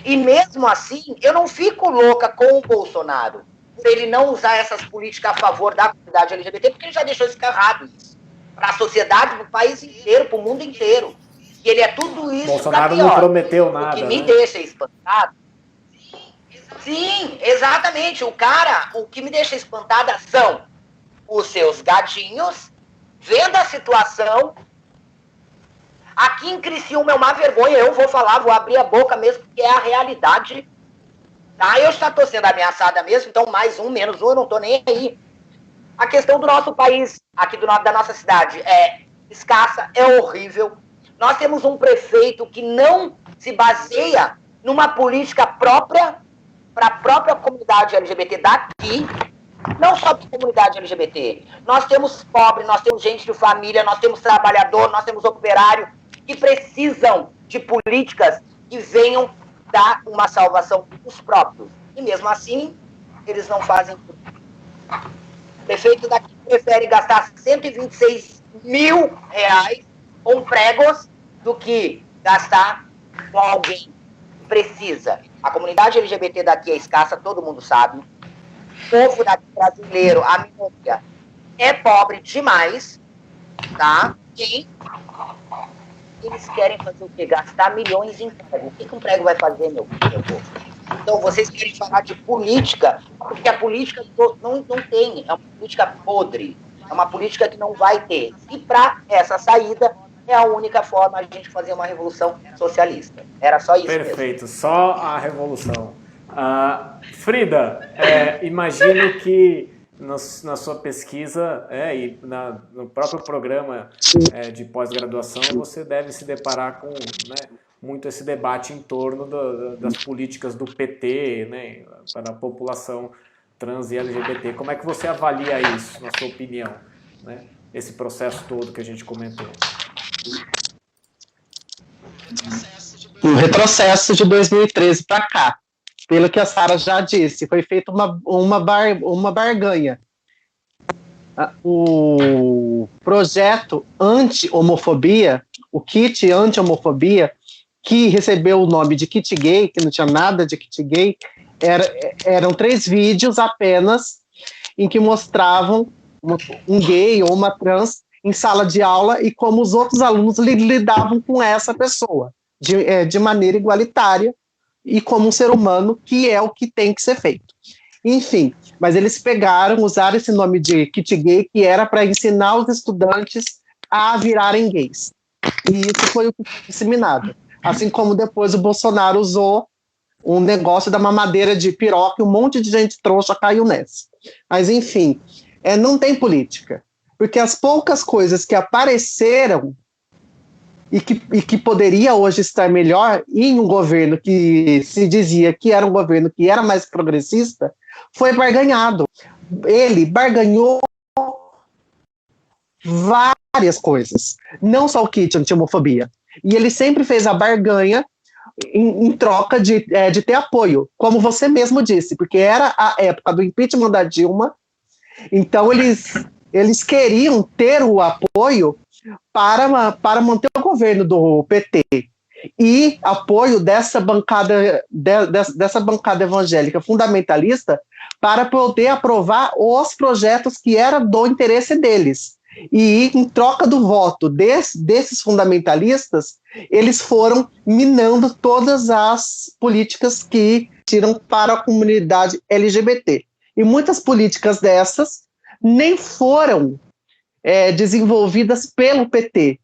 E mesmo assim, eu não fico louca com o Bolsonaro por ele não usar essas políticas a favor da comunidade LGBT, porque ele já deixou escarrado isso. Para a sociedade, para o país inteiro, para o mundo inteiro. E ele é tudo isso. Bolsonaro não prometeu nada. O que me deixa espantado. Sim, exatamente. O que me deixa espantada são os seus gadinhos, vendo a situação. Aqui em Criciúma é uma vergonha, eu vou falar, vou abrir a boca mesmo, porque é a realidade. Tá? Eu já estou sendo ameaçada mesmo, então mais um, menos um, eu não estou nem aí. A questão do nosso país, aqui da nossa cidade, é escassa, é horrível. Nós temos um prefeito que não se baseia numa política própria para a própria comunidade LGBT daqui, não só para a comunidade LGBT. Nós temos pobre, nós temos gente de família, nós temos trabalhador, nós temos operário que precisam de políticas que venham dar uma salvação para os próprios. E mesmo assim, eles não fazem tudo. O prefeito daqui prefere gastar 126 mil reais com pregos do que gastar com alguém que precisa. A comunidade LGBT daqui é escassa, todo mundo sabe. O povo daqui brasileiro, a minoria, é pobre demais, tá? E eles querem fazer o quê? Gastar milhões em prego. O que um prego vai fazer, meu povo? Então, vocês querem falar de política, porque a política não tem, é uma política podre, é uma política que não vai ter. E para essa saída, é a única forma a gente fazer uma revolução socialista. Era só isso mesmo. Perfeito, só a revolução. Frida, imagino que na sua pesquisa e no próprio programa de pós-graduação você deve se deparar com muito esse debate em torno das políticas do PT, né, para a população trans e LGBT. Como é que você avalia isso, na sua opinião, né, esse processo todo que a gente comentou? Um retrocesso de 2013 para cá. Pelo que a Sara já disse, foi feita uma barganha. O projeto anti-homofobia, o kit anti-homofobia, que recebeu o nome de kit gay, que não tinha nada de kit gay, eram 3 vídeos apenas em que mostravam um gay ou uma trans em sala de aula e como os outros alunos lidavam com essa pessoa, de maneira igualitária e como um ser humano, que é o que tem que ser feito. Enfim, mas eles usaram esse nome de kit gay, que era para ensinar os estudantes a virarem gays. E isso foi o que foi disseminado. Assim como depois o Bolsonaro usou um negócio da mamadeira de piroca, e um monte de gente trouxa caiu nessa. Mas, enfim, não tem política. Porque as poucas coisas que apareceram e que poderia hoje estar melhor em um governo que se dizia que era um governo que era mais progressista, foi barganhado. Ele barganhou várias coisas, não só o kit anti-homofobia. E ele sempre fez a barganha em troca de ter apoio, como você mesmo disse, porque era a época do impeachment da Dilma, então eles queriam ter o apoio para manter o governo do PT e apoio dessa bancada evangélica fundamentalista para poder aprovar os projetos que eram do interesse deles. E em troca do voto desses fundamentalistas, eles foram minando todas as políticas que tiram para a comunidade LGBT. E muitas políticas dessas nem foram desenvolvidas pelo PT.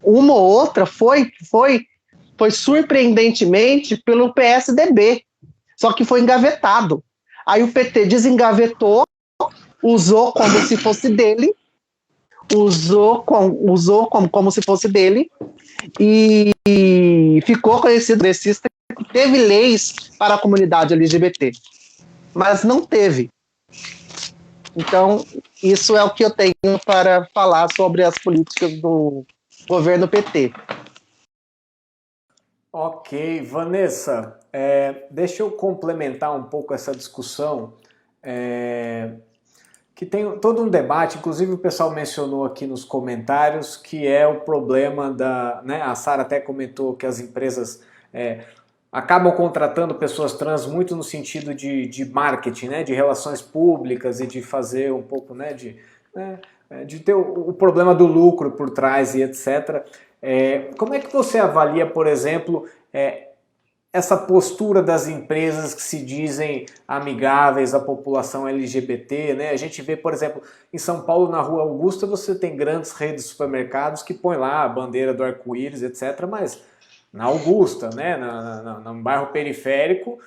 Uma ou outra foi surpreendentemente pelo PSDB, só que foi engavetado. Aí o PT desengavetou, usou como se fosse dele, como se fosse dele, e ficou conhecido progressista, que teve leis para a comunidade LGBT, mas não teve. Então, isso é o que eu tenho para falar sobre as políticas do governo PT. Ok, Vanessa, deixa eu complementar um pouco essa discussão, que tem todo um debate, inclusive o pessoal mencionou aqui nos comentários, que é o problema a Sara até comentou que as empresas acabam contratando pessoas trans muito no sentido de marketing, de relações públicas e de fazer um pouco, de ter o problema do lucro por trás e etc. Como é que você avalia, por exemplo, essa postura das empresas que se dizem amigáveis à população LGBT, A gente vê, por exemplo, em São Paulo, na Rua Augusta, você tem grandes redes de supermercados que põem lá a bandeira do arco-íris, etc., mas na Augusta, no bairro periférico,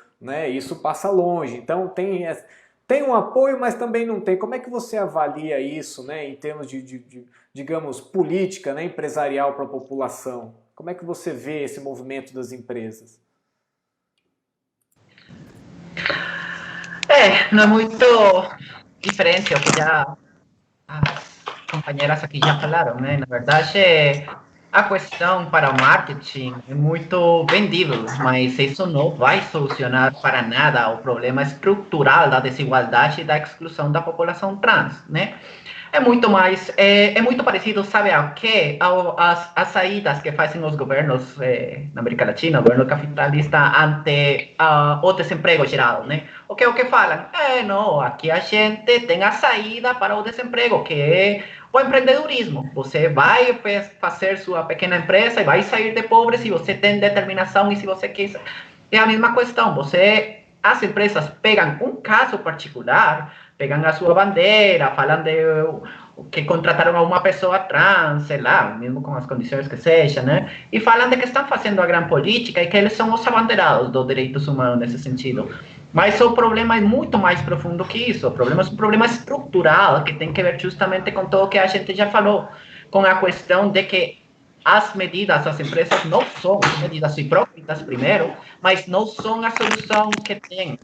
isso passa longe. Então tem um apoio, mas também não tem. Como é que você avalia isso, em termos de digamos, política, empresarial para a população? Como é que você vê esse movimento das empresas? Não é muito diferente ao que já as companheiras aqui já falaram, Na verdade, a questão para o marketing é muito vendível, mas isso não vai solucionar para nada o problema estrutural da desigualdade e da exclusão da população trans, É muito mais, é muito parecido, sabe a quê? As saídas que fazem os governos na América Latina, o governo capitalista ante o desemprego geral, O que falam? Não, aqui a gente tem a saída para o desemprego, que é o empreendedorismo. Você vai fazer sua pequena empresa e vai sair de pobre se você tem determinação e se você quiser. É a mesma questão, as empresas pegam um caso particular, pegam a sua bandeira, falam de que contrataram a uma pessoa trans, sei lá, mesmo com as condições que seja, E falam de que estão fazendo a grande política e que eles são os abanderados dos direitos humanos nesse sentido. Mas o problema é muito mais profundo que isso. O problema é um problema estrutural que tem que ver justamente com tudo que a gente já falou, com a questão de que as medidas das empresas não são medidas hipócritas, primeiro, mas não são a solução que tem.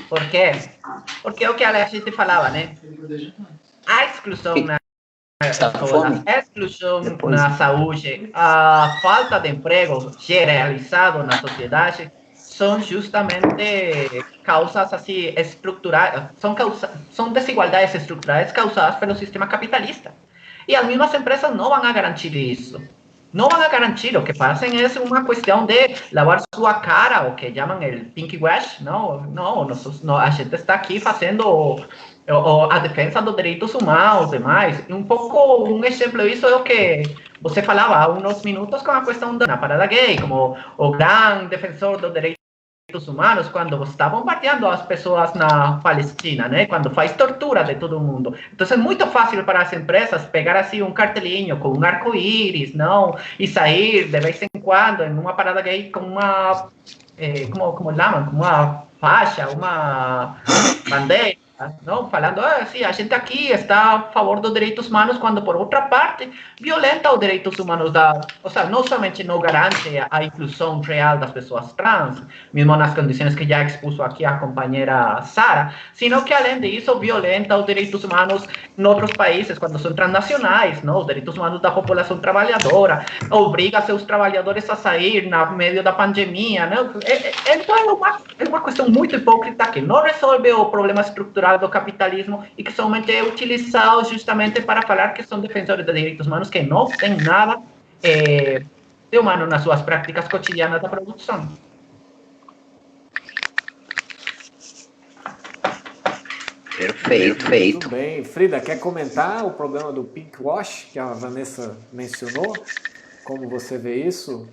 Por quê? Porque é o que a gente falava, A exclusão na Está com sobre fome? a exclusão Depois. na saúde, a falta de emprego generalizado na sociedade, são justamente causas assim estruturais, são desigualdades estruturais causadas pelo sistema capitalista. E as mesmas empresas não vão a garantir isso. Não vão a garantir, o que fazem é uma questão de lavar sua cara, o que chamam el pink wash. Não, a gente está aqui fazendo a defesa dos direitos humanos e demais. Um pouco, um exemplo disso é o que você falava há uns minutos com a questão da parada gay, como o grande defensor dos direitos humanos quando está bombardeando as pessoas na Palestina, né? Quando faz tortura de todo mundo. Então é muito fácil para as empresas pegar assim um cartelinho com um arco-íris, não? E sair de vez em quando em uma parada gay com uma, como chamam? Com uma faixa, uma bandeira, não? Falando, sim, a gente aqui está a favor dos direitos humanos, quando por outra parte violenta os direitos humanos ou seja, não somente não garante a inclusão real das pessoas trans, mesmo nas condições que já expuso aqui a companheira Sara, sino que além disso violenta os direitos humanos em outros países quando são transnacionais, não? Os direitos humanos da população trabalhadora, obriga seus trabalhadores a sair no meio da pandemia, não? Então é uma questão muito hipócrita que não resolve o problema estrutural do capitalismo e que somente é utilizado justamente para falar que são defensores de direitos humanos que não têm nada de humano nas suas práticas cotidianas da produção. Perfeito. Muito bem. Frida, quer comentar o problema do pink wash que a Vanessa mencionou? Como você vê isso?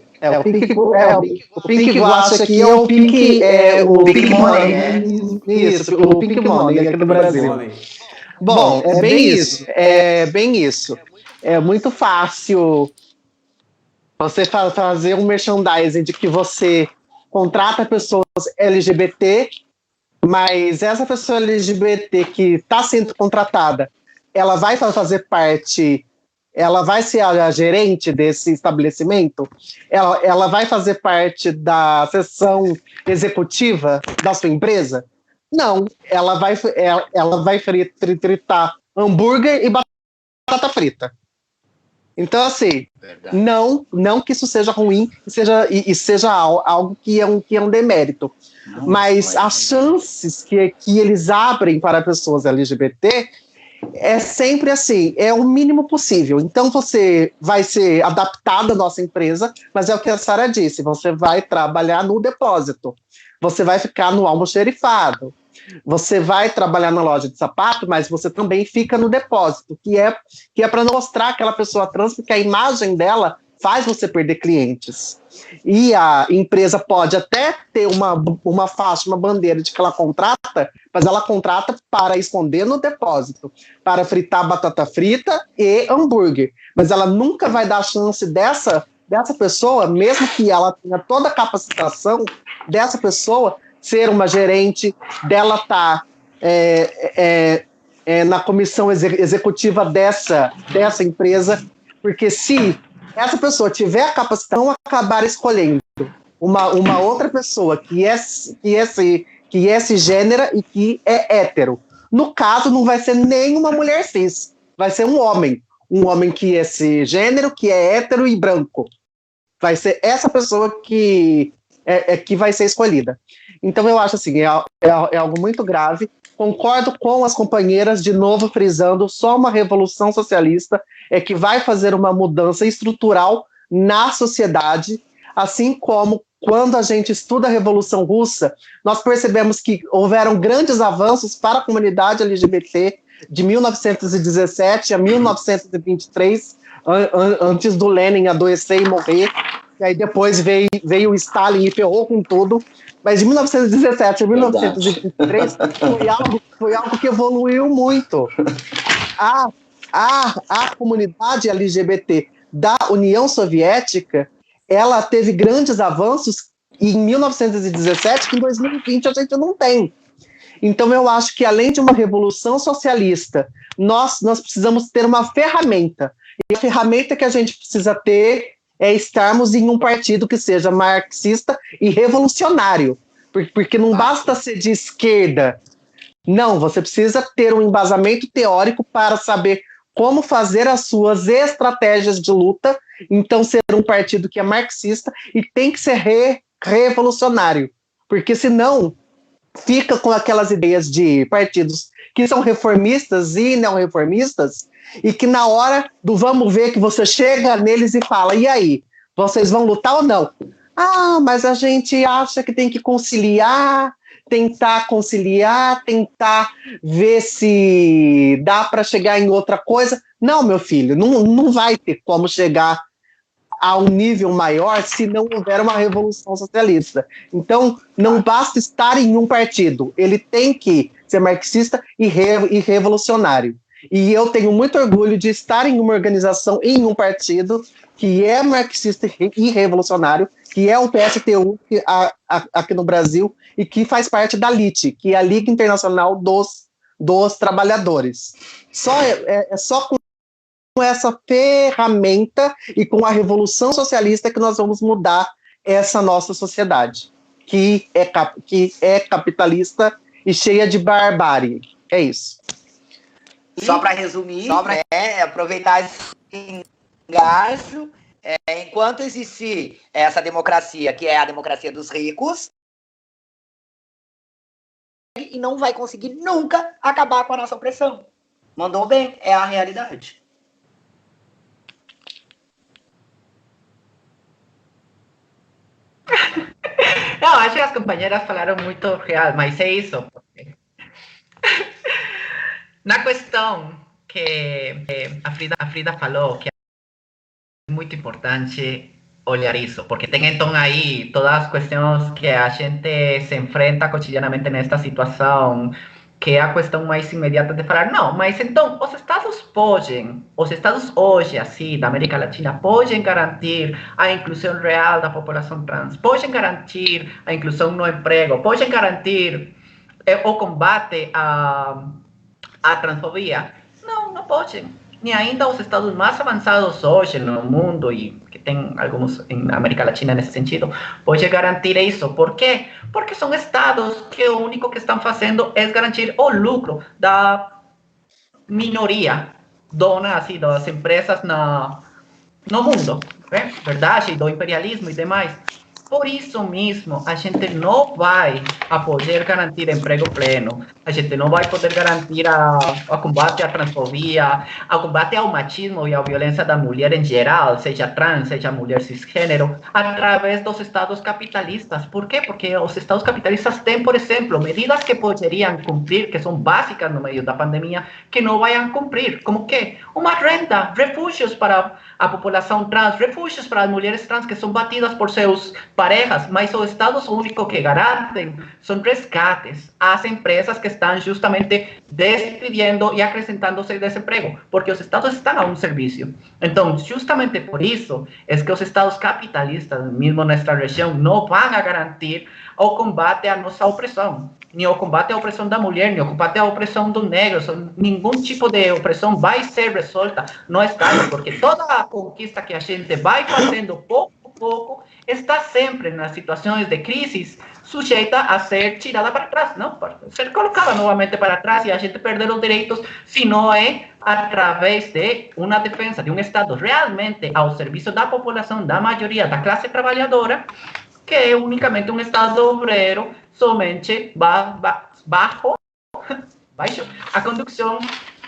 O Pink Wash aqui é o Pink Money, né? Isso, o Pink Money aqui no Brasil. Bom, é bem isso. É muito fácil você fazer um merchandising de que você contrata pessoas LGBT, mas essa pessoa LGBT que está sendo contratada, ela vai fazer parte, ela vai ser a gerente desse estabelecimento, ela vai fazer parte da seção executiva da sua empresa? Não, ela vai fritar hambúrguer e batata frita. Então, assim, não que isso seja ruim e seja algo que é um demérito. Mas as chances que eles abrem para pessoas LGBT é sempre assim, é o mínimo possível. Então você vai ser adaptado à nossa empresa, mas é o que a Sara disse, você vai trabalhar no depósito, você vai ficar no almoxerifado, você vai trabalhar na loja de sapato, mas você também fica no depósito, que é para mostrar aquela pessoa trans, porque a imagem dela faz você perder clientes. E a empresa pode até ter uma faixa, uma bandeira de que ela contrata, mas ela contrata para esconder no depósito, para fritar batata frita e hambúrguer. Mas ela nunca vai dar a chance dessa pessoa, mesmo que ela tenha toda a capacitação dessa pessoa, ser uma gerente, dela estar na comissão executiva dessa empresa, porque se essa pessoa tiver a capacitação, acabar escolhendo uma outra pessoa que é cisgênera e que é hétero. No caso, não vai ser nem uma mulher cis, vai ser um homem que é cisgênero, que é hétero e branco. Vai ser essa pessoa que vai ser escolhida. Então eu acho assim, é algo muito grave. Concordo com as companheiras, de novo frisando, só uma revolução socialista é que vai fazer uma mudança estrutural na sociedade, assim como quando a gente estuda a Revolução Russa, nós percebemos que houveram grandes avanços para a comunidade LGBT de 1917 a 1923, antes do Lenin adoecer e morrer, e aí depois veio o Stalin e ferrou com tudo. Mas de 1917 a 1923 foi algo que evoluiu muito. A comunidade LGBT da União Soviética, ela teve grandes avanços em 1917 que em 2020 a gente não tem. Então eu acho que além de uma revolução socialista, nós precisamos ter uma ferramenta. E a ferramenta que a gente precisa ter é estarmos em um partido que seja marxista e revolucionário, porque não basta ser de esquerda, não, você precisa ter um embasamento teórico para saber como fazer as suas estratégias de luta, então ser um partido que é marxista e tem que ser revolucionário, porque senão fica com aquelas ideias de partidos que são reformistas e não reformistas, e que na hora do vamos ver que você chega neles e fala, e aí, vocês vão lutar ou não? Ah, mas a gente acha que tem que tentar conciliar, tentar ver se dá para chegar em outra coisa. Não, meu filho, não vai ter como chegar a um nível maior se não houver uma revolução socialista. Então, não basta estar em um partido, ele tem que ser marxista e revolucionário. E eu tenho muito orgulho de estar em uma organização, em um partido que é marxista e revolucionário, que é o PSTU aqui no Brasil, e que faz parte da LIT, que é a Liga Internacional dos Trabalhadores. Só com essa ferramenta e com a revolução socialista que nós vamos mudar essa nossa sociedade, que é capitalista e cheia de barbárie. É isso. Só para resumir, aproveitar esse engajo, enquanto existir essa democracia, que é a democracia dos ricos, e não vai conseguir nunca acabar com a nossa opressão. Mandou bem, é a realidade. Não, acho que as companheiras falaram muito real, mas é isso. Na questão que a Frida falou, que é muito importante olhar isso, porque tem então aí todas as questões que a gente se enfrenta cotidianamente nesta situação, que é a questão mais imediata de falar, não, mas então os estados hoje, assim, da América Latina, podem garantir a inclusão real da população trans, podem garantir a inclusão no emprego, podem garantir o combate à transfobia? Não, não podem. Nem ainda os estados mais avançados hoje no mundo, e que tem alguns na América Latina nesse sentido, podem garantir isso. Por quê? Porque são estados que o único que estão fazendo é garantir o lucro da minoria dona assim, das empresas no mundo, né? Verdade? Do imperialismo e demais. Por isso mesmo, a gente não vai poder garantir emprego pleno, a gente não vai poder garantir o combate à transfobia, o combate ao machismo e à violência da mulher em geral, seja trans, seja mulher cisgênero, através dos estados capitalistas. Por quê? Porque os estados capitalistas têm, por exemplo, medidas que poderiam cumprir, que são básicas no meio da pandemia, que não vão cumprir, como que uma renda, refúgios para a população trans, refúgios para as mulheres trans que são batidas por seus parejas, mas os estados únicos que garantem são resgates às empresas que estão justamente despedindo e acrescentando-se desemprego, porque os estados estão a um serviço. Então, justamente por isso, é que os estados capitalistas, mesmo nesta região, não vão garantir o combate à nossa opressão, nem o combate à opressão da mulher, nem o combate à opressão do negro, nenhum tipo de opressão vai ser resolta no Estado, porque toda a conquista que a gente vai fazendo pouco a pouco está sempre nas situações de crise sujeita a ser tirada para trás, não, para ser colocada novamente para trás e a gente perder os direitos, se não é através de uma defesa de um Estado realmente ao serviço da população, da maioria da classe trabalhadora, que é unicamente um Estado obrero, somente baixo a condução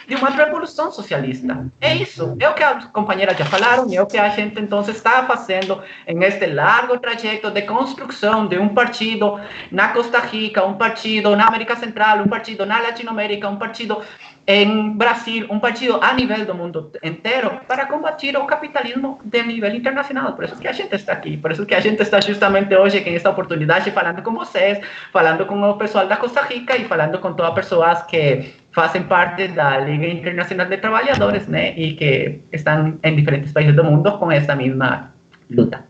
de uma revolução socialista. É isso, é o que as companheiras já falaram, é o que a gente então está fazendo neste largo trajeto de construção de um partido na Costa Rica, um partido na América Central, um partido na Latinoamérica, um partido em Brasil, um partido a nível do mundo inteiro para combater o capitalismo de nível internacional. Por isso que a gente está aqui, por isso que a gente está justamente hoje com esta oportunidade falando com vocês, falando com o pessoal da Costa Rica e falando com todas as pessoas que fazem parte da Liga Internacional de Trabalhadores, né, e que estão em diferentes países do mundo com essa mesma luta.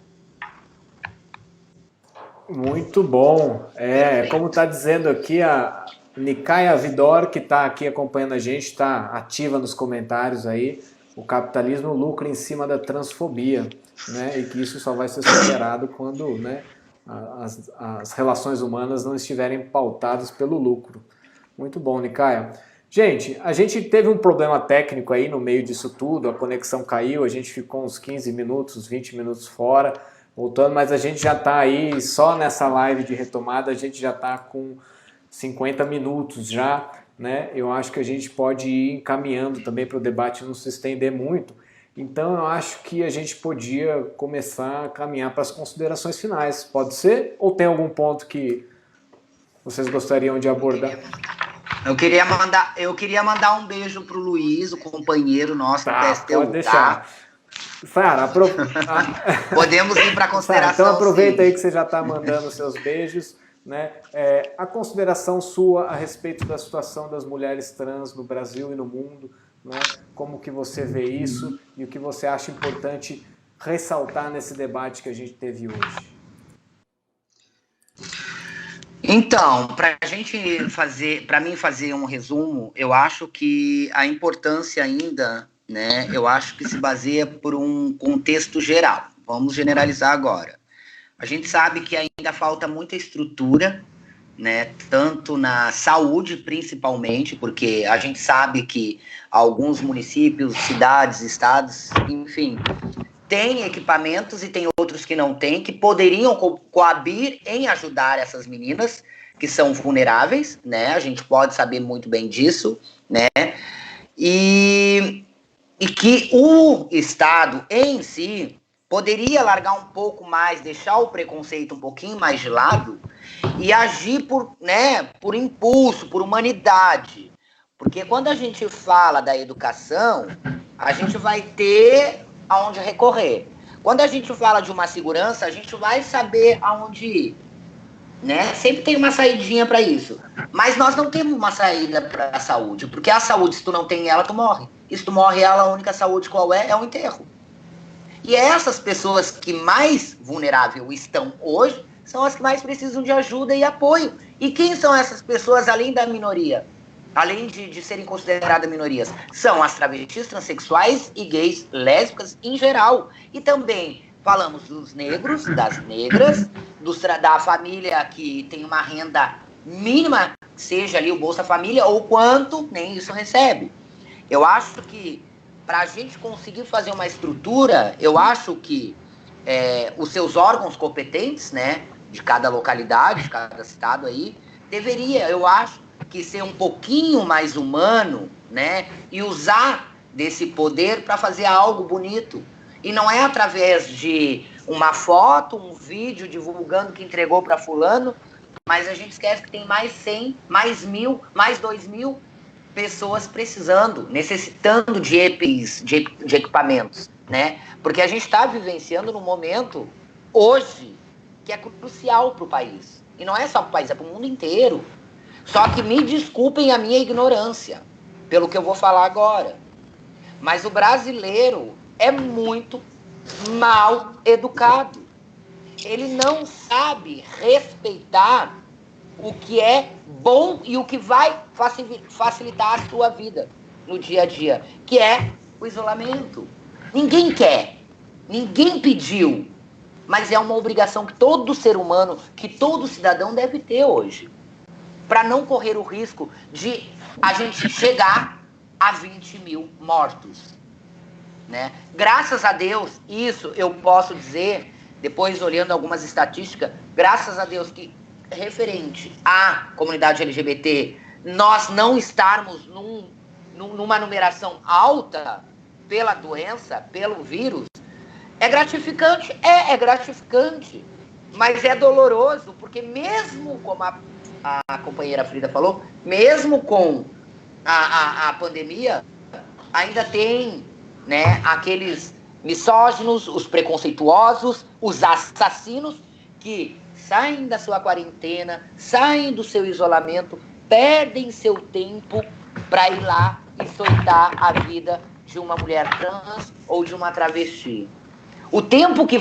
Muito bom. Como está dizendo aqui a Nikaya Vidor, que está aqui acompanhando a gente, está ativa nos comentários aí, o capitalismo lucra em cima da transfobia, né, e que isso só vai ser superado quando, né, as relações humanas não estiverem pautadas pelo lucro. Muito bom, Nikaya. Gente, a gente teve um problema técnico aí no meio disso tudo, a conexão caiu, a gente ficou uns 15 minutos, 20 minutos fora, voltando, mas a gente já está aí, só nessa live de retomada, a gente já está com 50 minutos já, né? Eu acho que a gente pode ir encaminhando também para o debate não se estender muito. Então eu acho que a gente podia começar a caminhar para as considerações finais. Pode ser? Ou tem algum ponto que vocês gostariam de abordar? Eu queria mandar um beijo pro Luiz, o companheiro nosso do PSTU, pode deixar. Sara, podemos ir para a consideração. Sara, então aproveita sim. aí que você já está mandando seus beijos, né? A consideração sua a respeito da situação das mulheres trans no Brasil e no mundo, né? Como que você vê isso e o que você acha importante ressaltar nesse debate que a gente teve hoje? Então, para mim fazer um resumo, eu acho que a importância ainda, né, eu acho que se baseia por um contexto geral. Vamos generalizar agora. A gente sabe que ainda falta muita estrutura, né, tanto na saúde principalmente, porque a gente sabe que alguns municípios, cidades, estados, enfim, tem equipamentos e tem outros que não têm, que poderiam coabir em ajudar essas meninas que são vulneráveis, né? A gente pode saber muito bem disso, né? E que o Estado em si poderia largar um pouco mais, deixar o preconceito um pouquinho mais de lado e agir por impulso, por humanidade. Porque quando a gente fala da educação, a gente vai ter aonde recorrer. Quando a gente fala de uma segurança, a gente vai saber aonde ir, né? Sempre tem uma saidinha para isso. Mas nós não temos uma saída para a saúde, porque a saúde, se tu não tem ela, tu morre. E se tu morre ela, a única saúde qual é? É o enterro. E essas pessoas que mais vulneráveis estão hoje são as que mais precisam de ajuda e apoio. E quem são essas pessoas além da minoria? Além de serem consideradas minorias, são as travestis, transexuais e gays, lésbicas em geral. E também falamos dos negros, das negras, da família que tem uma renda mínima, seja ali o Bolsa Família, ou quanto nem isso recebe. Eu acho que para a gente conseguir fazer uma estrutura, eu acho que os seus órgãos competentes, né, de cada localidade, de cada estado aí, deveria, eu acho, que ser um pouquinho mais humano, né, e usar desse poder para fazer algo bonito. E não é através de uma foto, um vídeo divulgando que entregou para fulano, mas a gente esquece que tem mais 100, mais 1.000, mais 2.000 pessoas precisando, necessitando de EPIs, de equipamentos, né? Porque a gente está vivenciando num momento, hoje, que é crucial para o país. E não é só para o país, é para o mundo inteiro. Só que me desculpem a minha ignorância, pelo que eu vou falar agora. Mas o brasileiro é muito mal educado. Ele não sabe respeitar o que é bom e o que vai facilitar a sua vida no dia a dia, que é o isolamento. Ninguém quer, ninguém pediu, mas é uma obrigação que todo ser humano, que todo cidadão deve ter hoje, para não correr o risco de a gente chegar a 20.000 mortos, né? Graças a Deus, isso eu posso dizer, depois olhando algumas estatísticas, graças a Deus que referente à comunidade LGBT, nós não estarmos numa numeração alta pela doença, pelo vírus, é gratificante? É gratificante, mas é doloroso, porque mesmo como a companheira Frida falou, mesmo com a pandemia, ainda tem, né, aqueles misóginos, os preconceituosos, os assassinos que saem da sua quarentena, saem do seu isolamento, perdem seu tempo para ir lá e soltar a vida de uma mulher trans ou de uma travesti. O tempo que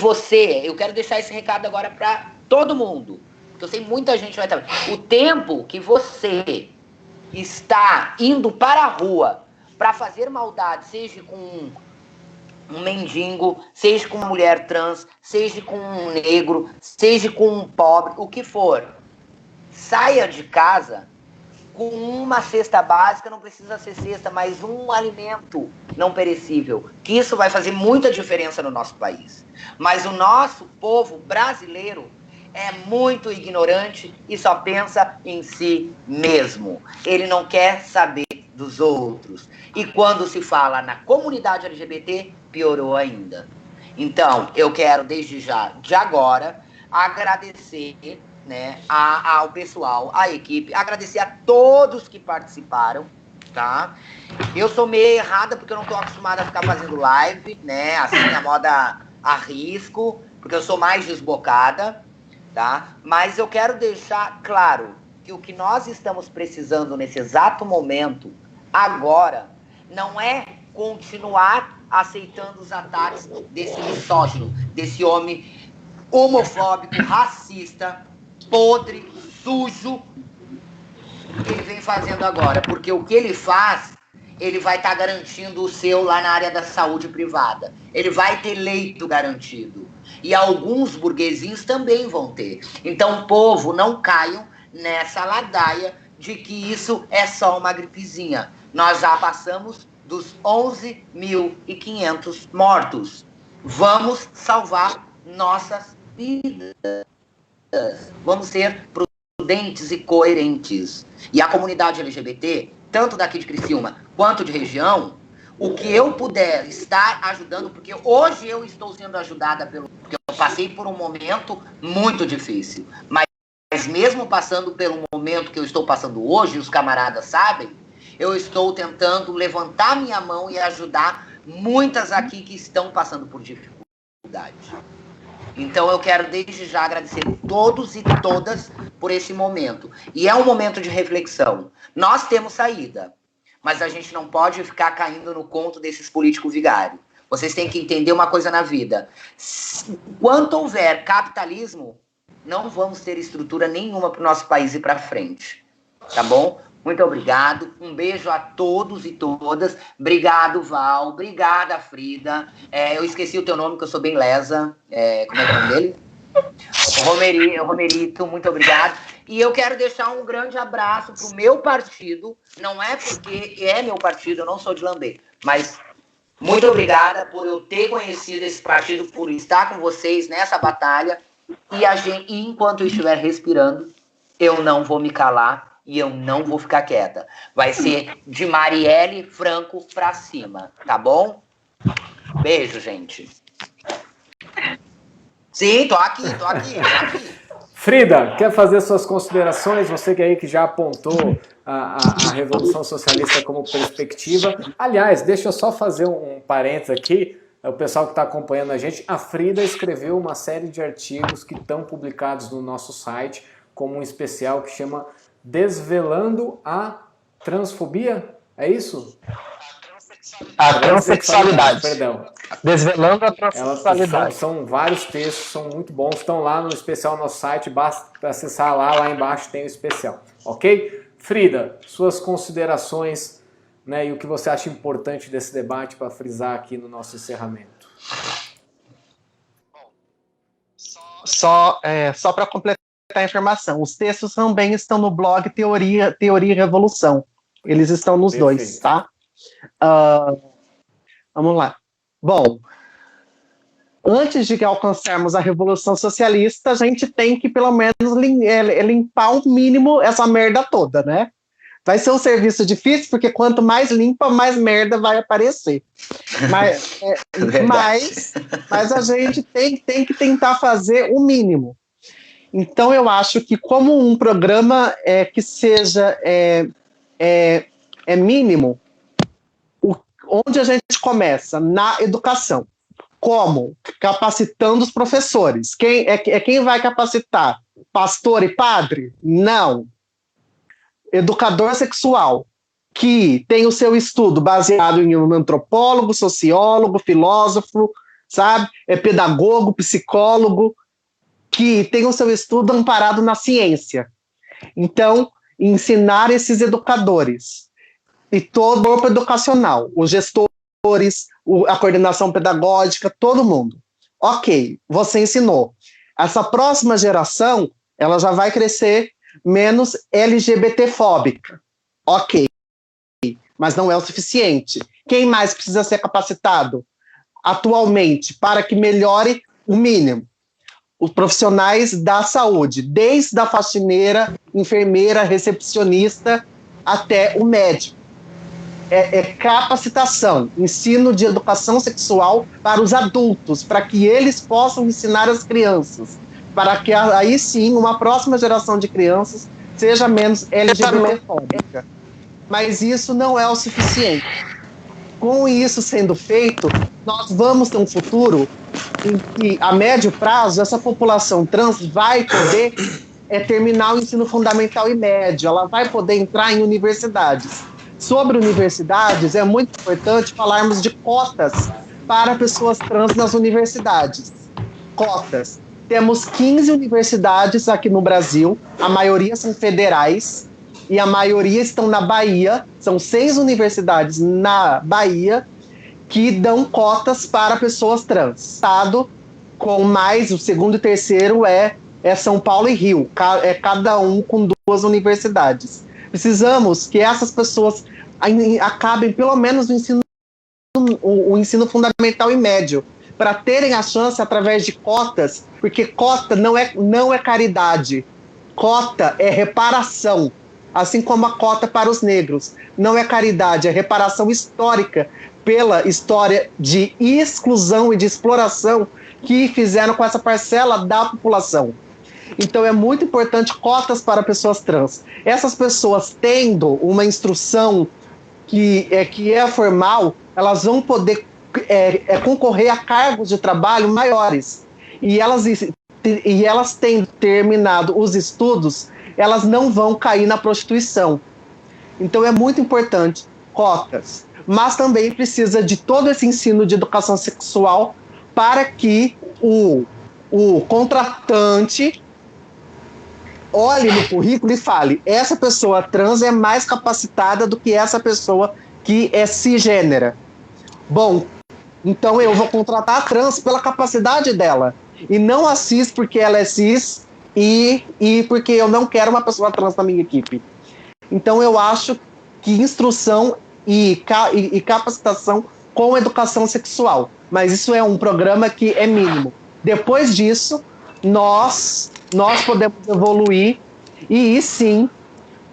eu quero deixar esse recado agora para todo mundo, porque eu sei muita gente vai estar. O tempo que você está indo para a rua para fazer maldade, seja com um mendigo, seja com uma mulher trans, seja com um negro, seja com um pobre, o que for, saia de casa com uma cesta básica, não precisa ser cesta, mas um alimento não perecível, que isso vai fazer muita diferença no nosso país. Mas o nosso povo brasileiro é muito ignorante e só pensa em si mesmo. Ele não quer saber dos outros. E quando se fala na comunidade LGBT, piorou ainda. Então, eu quero, desde já, de agora, agradecer, né, ao pessoal, à equipe, agradecer a todos que participaram, tá? Eu sou meio errada porque eu não tô acostumada a ficar fazendo live, né, assim, a moda a risco, porque eu sou mais desbocada, tá? Mas eu quero deixar claro que o que nós estamos precisando nesse exato momento, agora, não é continuar aceitando os ataques desse misógino, desse homem homofóbico, racista, podre, sujo, que ele vem fazendo agora. Porque o que ele faz, ele vai estar garantindo o seu lá na área da saúde privada. Ele vai ter leito garantido. E alguns burguesinhos também vão ter. Então, povo, não caiam nessa ladaia de que isso é só uma gripezinha. Nós já passamos dos 11.500 mortos. Vamos salvar nossas vidas. Vamos ser prudentes e coerentes. E a comunidade LGBT, tanto daqui de Criciúma quanto de região, o que eu puder estar ajudando, porque hoje eu estou sendo ajudada porque eu passei por um momento muito difícil. Mas mesmo passando pelo momento que eu estou passando hoje, os camaradas sabem, eu estou tentando levantar minha mão e ajudar muitas aqui que estão passando por dificuldade. Então eu quero desde já agradecer todos e todas por esse momento. E é um momento de reflexão. Nós temos saída, mas a gente não pode ficar caindo no conto desses políticos vigários. Vocês têm que entender uma coisa na vida. Enquanto houver capitalismo, não vamos ter estrutura nenhuma para o nosso país ir para frente. Tá bom? Muito obrigado. Um beijo a todos e todas. Obrigado, Val. Obrigada, Frida. Eu esqueci o teu nome, que eu sou bem lesa. Como é que é o nome dele? Romerito, muito obrigado. E eu quero deixar um grande abraço pro meu partido. Não é porque é meu partido, eu não sou de Lambê. Mas muito obrigada por eu ter conhecido esse partido, por estar com vocês nessa batalha. E enquanto eu estiver respirando, eu não vou me calar. E eu não vou ficar quieta. Vai ser de Marielle Franco pra cima, tá bom? Beijo, gente. Sim, tô aqui. Frida, quer fazer suas considerações? Você que aí que já apontou a Revolução Socialista como perspectiva. Aliás, deixa eu só fazer um parênteses aqui. O pessoal que está acompanhando a gente, a Frida escreveu uma série de artigos que estão publicados no nosso site, como um especial que chama Desvelando a Transfobia? É isso? A transexualidade. Perdão. Desvelando a transexualidade. São vários textos, são muito bons. Estão lá no especial no nosso site, basta acessar lá embaixo tem o especial. Ok? Frida, suas considerações, né, e o que você acha importante desse debate para frisar aqui no nosso encerramento. Só para completar a informação, os textos também estão no blog Teoria e Revolução. Eles estão nos Perfeito. Dois, tá? Vamos lá. Bom, antes de alcançarmos a Revolução Socialista, a gente tem que, pelo menos, limpar o mínimo essa merda toda, né? Vai ser um serviço difícil, porque quanto mais limpa, mais merda vai aparecer. Mas a gente tem que tentar fazer o mínimo. Então, eu acho que como um programa que seja mínimo, onde a gente começa? Na educação. Como? Capacitando os professores. Quem vai capacitar? Pastor e padre? Não. Educador sexual, que tem o seu estudo baseado em um antropólogo, sociólogo, filósofo, sabe? Pedagogo, psicólogo, que tem o seu estudo amparado na ciência. Então, ensinar esses educadores e todo o corpo educacional, os gestores, a coordenação pedagógica, todo mundo. Ok, você ensinou. Essa próxima geração, ela já vai crescer menos LGBTfóbica. Ok, mas não é o suficiente. Quem mais precisa ser capacitado atualmente para que melhore o mínimo? Os profissionais da saúde, desde a faxineira, enfermeira, recepcionista, até o médico. Capacitação, ensino de educação sexual para os adultos, para que eles possam ensinar as crianças, para que aí sim uma próxima geração de crianças seja menos LGBTfóbica. Mas isso não é o suficiente. Com isso sendo feito, nós vamos ter um futuro em que, a médio prazo, essa população trans vai poder terminar o ensino fundamental e médio, ela vai poder entrar em universidades. Sobre universidades, é muito importante falarmos de cotas para pessoas trans nas universidades. Cotas. Temos 15 universidades aqui no Brasil, a maioria são federais, e a maioria estão na Bahia, são 6 universidades na Bahia, que dão cotas para pessoas trans. Estado com mais, o segundo e terceiro é São Paulo e Rio, cada um com 2 universidades. Precisamos que essas pessoas acabem pelo menos o ensino fundamental e médio, para terem a chance através de cotas, porque cota não é caridade, cota é reparação, assim como a cota para os negros. Não é caridade, é reparação histórica pela história de exclusão e de exploração que fizeram com essa parcela da população. Então é muito importante cotas para pessoas trans. Essas pessoas tendo uma instrução que é formal, elas vão poder concorrer a cargos de trabalho maiores. E elas tendo terminado os estudos, elas não vão cair na prostituição. Então é muito importante cotas. Mas também precisa de todo esse ensino de educação sexual para que o contratante olhe no currículo e fale: essa pessoa trans é mais capacitada do que essa pessoa que é cisgênera. Bom, então eu vou contratar a trans pela capacidade dela, e não a cis porque ela é cis e porque eu não quero uma pessoa trans na minha equipe. Então eu acho que instrução e capacitação com educação sexual, mas isso é um programa que é mínimo. Depois disso, nós podemos evoluir e ir sim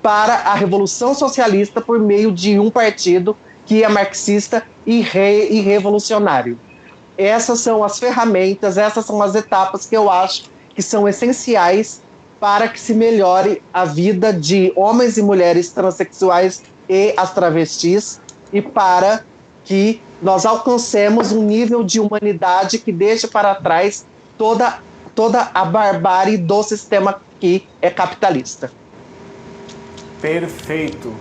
para a revolução socialista por meio de um partido que é marxista e revolucionário. Essas são as ferramentas, essas são as etapas que eu acho que são essenciais para que se melhore a vida de homens e mulheres transexuais e as travestis, e para que nós alcancemos um nível de humanidade que deixe para trás toda a barbárie do sistema que é capitalista. Perfeito.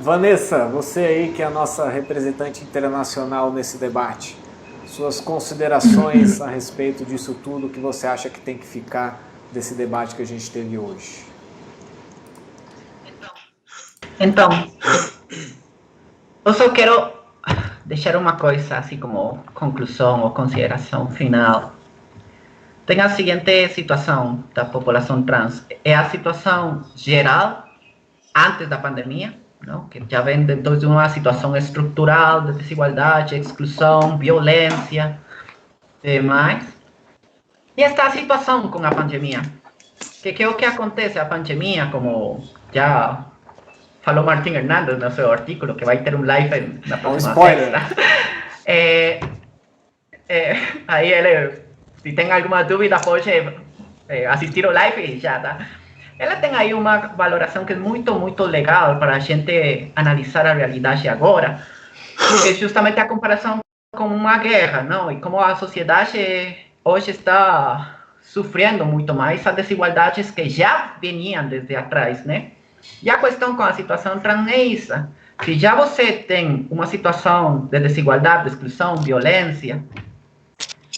Vanessa, você aí que é a nossa representante internacional nesse debate, suas considerações a respeito disso tudo, que você acha que tem que ficar desse debate que a gente teve hoje? Então, eu só quero deixar uma coisa assim como conclusão ou consideração final. Tem a seguinte situação da população trans. É a situação geral antes da pandemia, não? Que já vem dentro de uma situação estrutural de desigualdade, exclusão, violência e demais. E esta situação com a pandemia. Que é o que acontece? A pandemia, como já falou Martín Hernández no seu artículo, que vai ter um live na próxima sexta. Aí ele, se tem alguma dúvida, pode assistir o live e já, tá? Ela tem aí uma valoração que é muito, muito legal para a gente analisar a realidade agora, que é justamente a comparação com uma guerra, não? E como a sociedade hoje está sofrendo muito mais as desigualdades que já vinham desde atrás, né? E a questão com a situação trans é isso. Se já você tem uma situação de desigualdade, de exclusão, violência,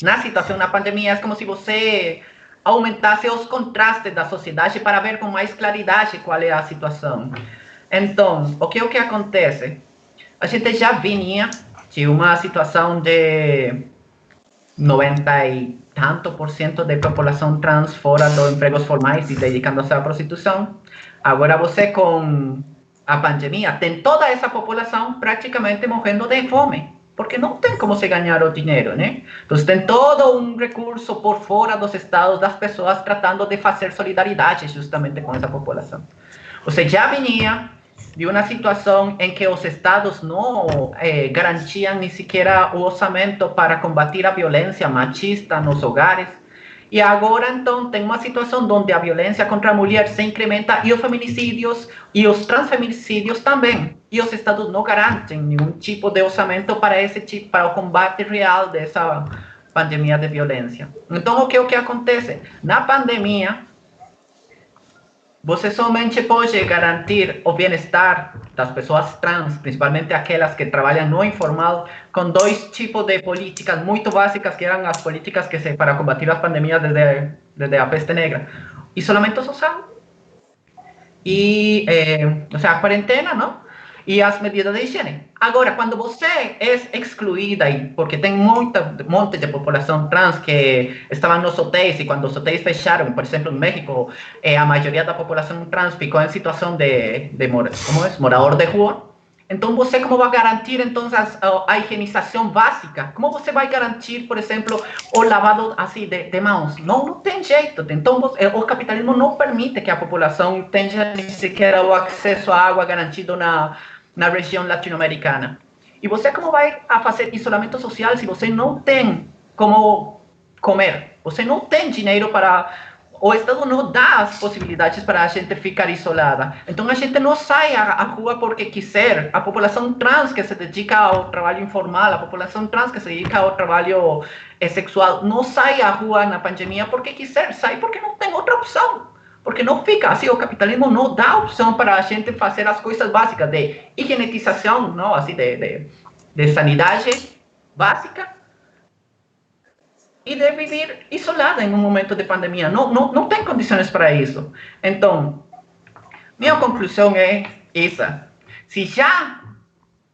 na situação da pandemia é como se você aumentasse os contrastes da sociedade para ver com mais claridade qual é a situação. Então, o que acontece? A gente já vinha de uma situação de 90 e tanto por cento da população trans fora dos empregos formais e dedicando-se à prostituição. Agora você, com a pandemia, tem toda essa população praticamente morrendo de fome, porque não tem como se ganhar o dinheiro, né? Então tem todo um recurso por fora dos estados das pessoas tratando de fazer solidariedade justamente com essa população. Você já vinha de uma situação em que os estados não garantiam nem sequer o orçamento para combater a violência machista nos hogares. E agora, então, tem uma situação onde a violência contra a mulher se incrementa e os feminicídios e os transfeminicídios também. E os estados não garantem nenhum tipo de orçamento para o combate real dessa pandemia de violência. Então, o que acontece? Na pandemia, você somente pode garantir o bem-estar das pessoas trans, principalmente aquelas que trabalham no informal, com dois tipos de políticas muito básicas, que eram as políticas para combater as pandemias desde a peste negra. Isolamento social e, a quarentena, não? E as medidas de higiene. Agora, quando você é excluída, porque tem monte de população trans que estavam nos hotéis, e quando os hotéis fecharam, por exemplo, em México, a maioria da população trans ficou em situação de morador de rua. Então, você como vai garantir, então, a higienização básica? Como você vai garantir, por exemplo, o lavado assim, de mãos? Não tem jeito. Então, o capitalismo não permite que a população tenha nem sequer o acesso à água garantido na região latino-americana. E você como vai fazer isolamento social se você não tem como comer? Você não tem dinheiro para... O Estado não dá as possibilidades para a gente ficar isolada. Então, a gente não sai à rua porque quiser. A população trans que se dedica ao trabalho informal, a população trans que se dedica ao trabalho sexual, não sai à rua na pandemia porque quiser. Sai porque não tem outra opção. Porque não fica assim, o capitalismo não dá opção para a gente fazer as coisas básicas de higienização, não, assim, de sanidade básica, e de viver isolada em um momento de pandemia. Não tem condições para isso. Então, minha conclusão é essa. Se já,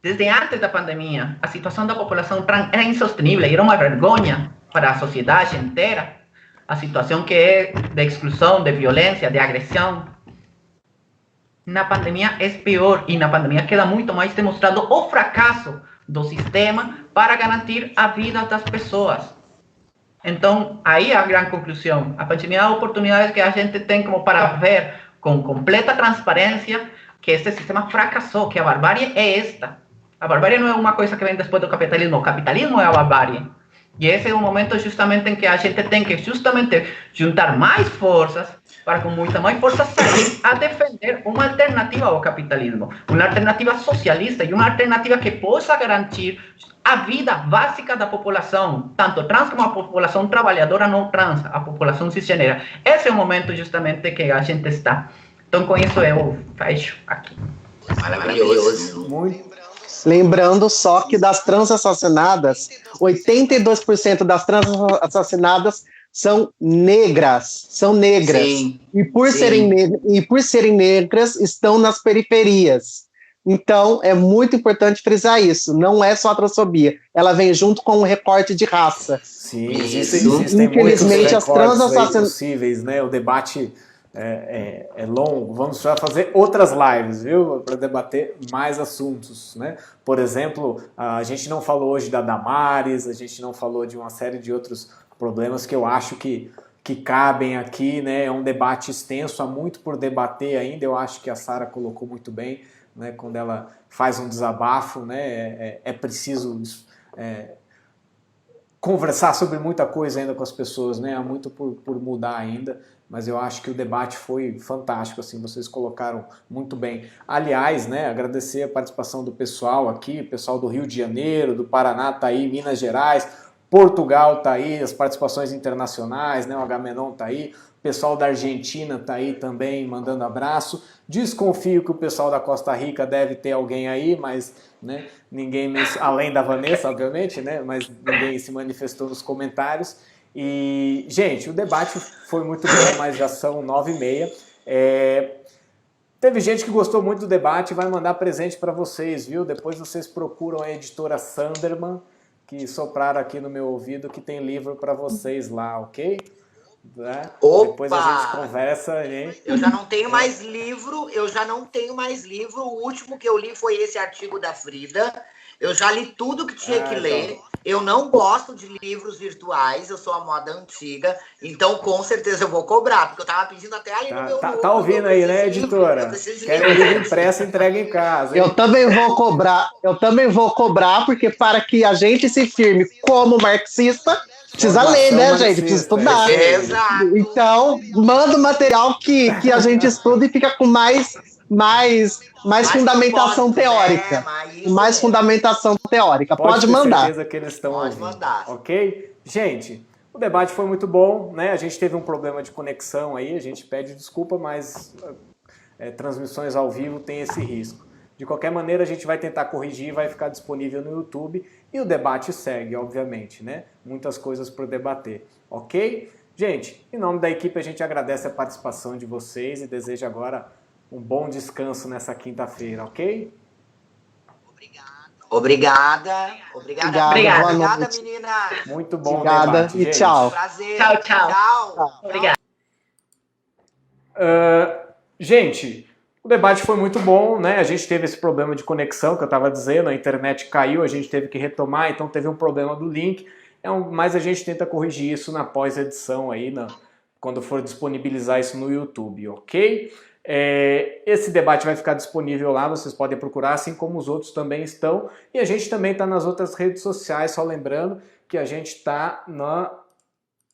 desde antes da pandemia, a situação da população trans era insostenível, era uma vergonha para a sociedade inteira, a situação que é de exclusão, de violência, de agressão, na pandemia é pior, e na pandemia queda muito mais demonstrado o fracasso do sistema para garantir a vida das pessoas. Então, aí é a grande conclusão. A pandemia é a oportunidade que a gente tem como para ver com completa transparência que esse sistema fracassou, que a barbárie é esta. A barbárie não é uma coisa que vem depois do capitalismo, o capitalismo é a barbárie. E esse é o momento justamente em que a gente tem que justamente juntar mais forças para com muita mais força sair a defender uma alternativa ao capitalismo, uma alternativa socialista e uma alternativa que possa garantir a vida básica da população, tanto trans como a população trabalhadora não trans, a população cisgênera. Esse é o momento justamente que a gente está. Então, com isso eu fecho aqui. Maravilhoso. Muito. Lembrando só que das trans assassinadas, 82% das trans assassinadas são negras. Sim, e por serem negras, estão nas periferias. Então, é muito importante frisar isso. Não é só a transfobia. Ela vem junto com o recorte de raça. Sim, existem muitos recortes possíveis, né? O debate é longo. Vamos já fazer outras lives, viu? Para debater mais assuntos, né? Por exemplo, a gente não falou hoje da Damares, a gente não falou de uma série de outros problemas que eu acho que cabem aqui, né? É um debate extenso, há muito por debater ainda. Eu acho que a Sara colocou muito bem, né? Quando ela faz um desabafo, né? É preciso conversar sobre muita coisa ainda com as pessoas, né? Há muito por mudar ainda, mas eu acho que o debate foi fantástico, assim, vocês colocaram muito bem. Aliás, né, agradecer a participação do pessoal aqui, pessoal do Rio de Janeiro, do Paraná tá aí, Minas Gerais, Portugal tá aí, as participações internacionais, né, o Agamenon tá aí, o pessoal da Argentina tá aí também, mandando abraço. Desconfio que o pessoal da Costa Rica deve ter alguém aí, mas, né, ninguém, além da Vanessa, obviamente, né, mas ninguém se manifestou nos comentários. E, gente, o debate foi muito bom, mas já são 9h30. Teve gente que gostou muito do debate, vai mandar presente para vocês, viu? Depois vocês procuram a editora Sanderman, que sopraram aqui no meu ouvido que tem livro para vocês lá, ok? Né? Opa! Depois a gente conversa, hein? Eu já não tenho mais livro, O último que eu li foi esse artigo da Frida. Eu já li tudo que tinha que ler. Então. Eu não gosto de livros virtuais, eu sou a moda antiga, então com certeza eu vou cobrar, porque eu tava pedindo até ali no meu... Tá ouvindo aí, né, editora? Quer um livro impresso, entrega em casa. Hein? Eu também vou cobrar, porque para que a gente se firme como marxista, precisa ler, né, gente? Precisa estudar. Exato. Então, manda o material que a gente estuda e fica com mais fundamentação teórica. Mais fundamentação teórica. Pode mandar. Certeza que eles estão ouvindo. Mandar. Ok? Gente, o debate foi muito bom, né? A gente teve um problema de conexão aí, a gente pede desculpa, mas transmissões ao vivo tem esse risco. De qualquer maneira, a gente vai tentar corrigir, vai ficar disponível no YouTube e o debate segue, obviamente, né? Muitas coisas para debater, ok? Gente, em nome da equipe, a gente agradece a participação de vocês e deseja agora um bom descanso nessa quinta-feira, ok? Obrigada, menina. Muito bom Obrigada debate, e gente. tchau. Prazer. Tchau. Obrigada. Gente, o debate foi muito bom, né? A gente teve esse problema de conexão que eu estava dizendo, a internet caiu, a gente teve que retomar, então teve um problema do link, mas a gente tenta corrigir isso na pós-edição aí, quando for disponibilizar isso no YouTube, ok? Esse debate vai ficar disponível lá, vocês podem procurar, assim como os outros também estão. E a gente também está nas outras redes sociais, só lembrando que a gente está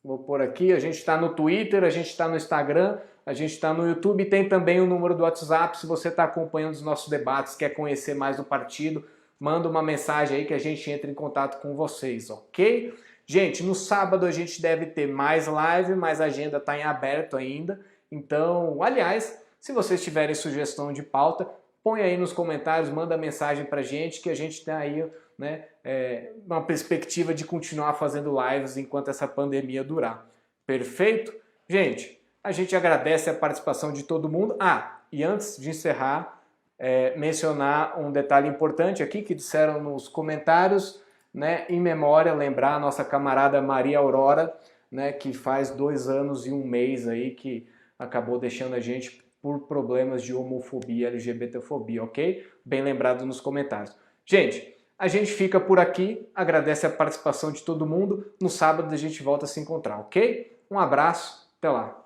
vou pôr aqui, a gente está no Twitter, a gente está no Instagram, a gente está no YouTube e tem também o número do WhatsApp. Se você está acompanhando os nossos debates, quer conhecer mais do partido, manda uma mensagem aí que a gente entra em contato com vocês, ok? Gente, no sábado a gente deve ter mais live, mas a agenda está em aberto ainda. Então, aliás, se vocês tiverem sugestão de pauta, põe aí nos comentários, manda mensagem pra gente, que a gente tem aí, né, uma perspectiva de continuar fazendo lives enquanto essa pandemia durar. Perfeito? Gente, a gente agradece a participação de todo mundo. E antes de encerrar, mencionar um detalhe importante aqui que disseram nos comentários, né, em memória, lembrar a nossa camarada Maria Aurora, né, que faz 2 anos e 1 mês aí que acabou deixando a gente por problemas de homofobia, LGBTfobia, ok? Bem lembrado nos comentários. Gente, a gente fica por aqui, agradece a participação de todo mundo. No sábado a gente volta a se encontrar, ok? Um abraço, até lá.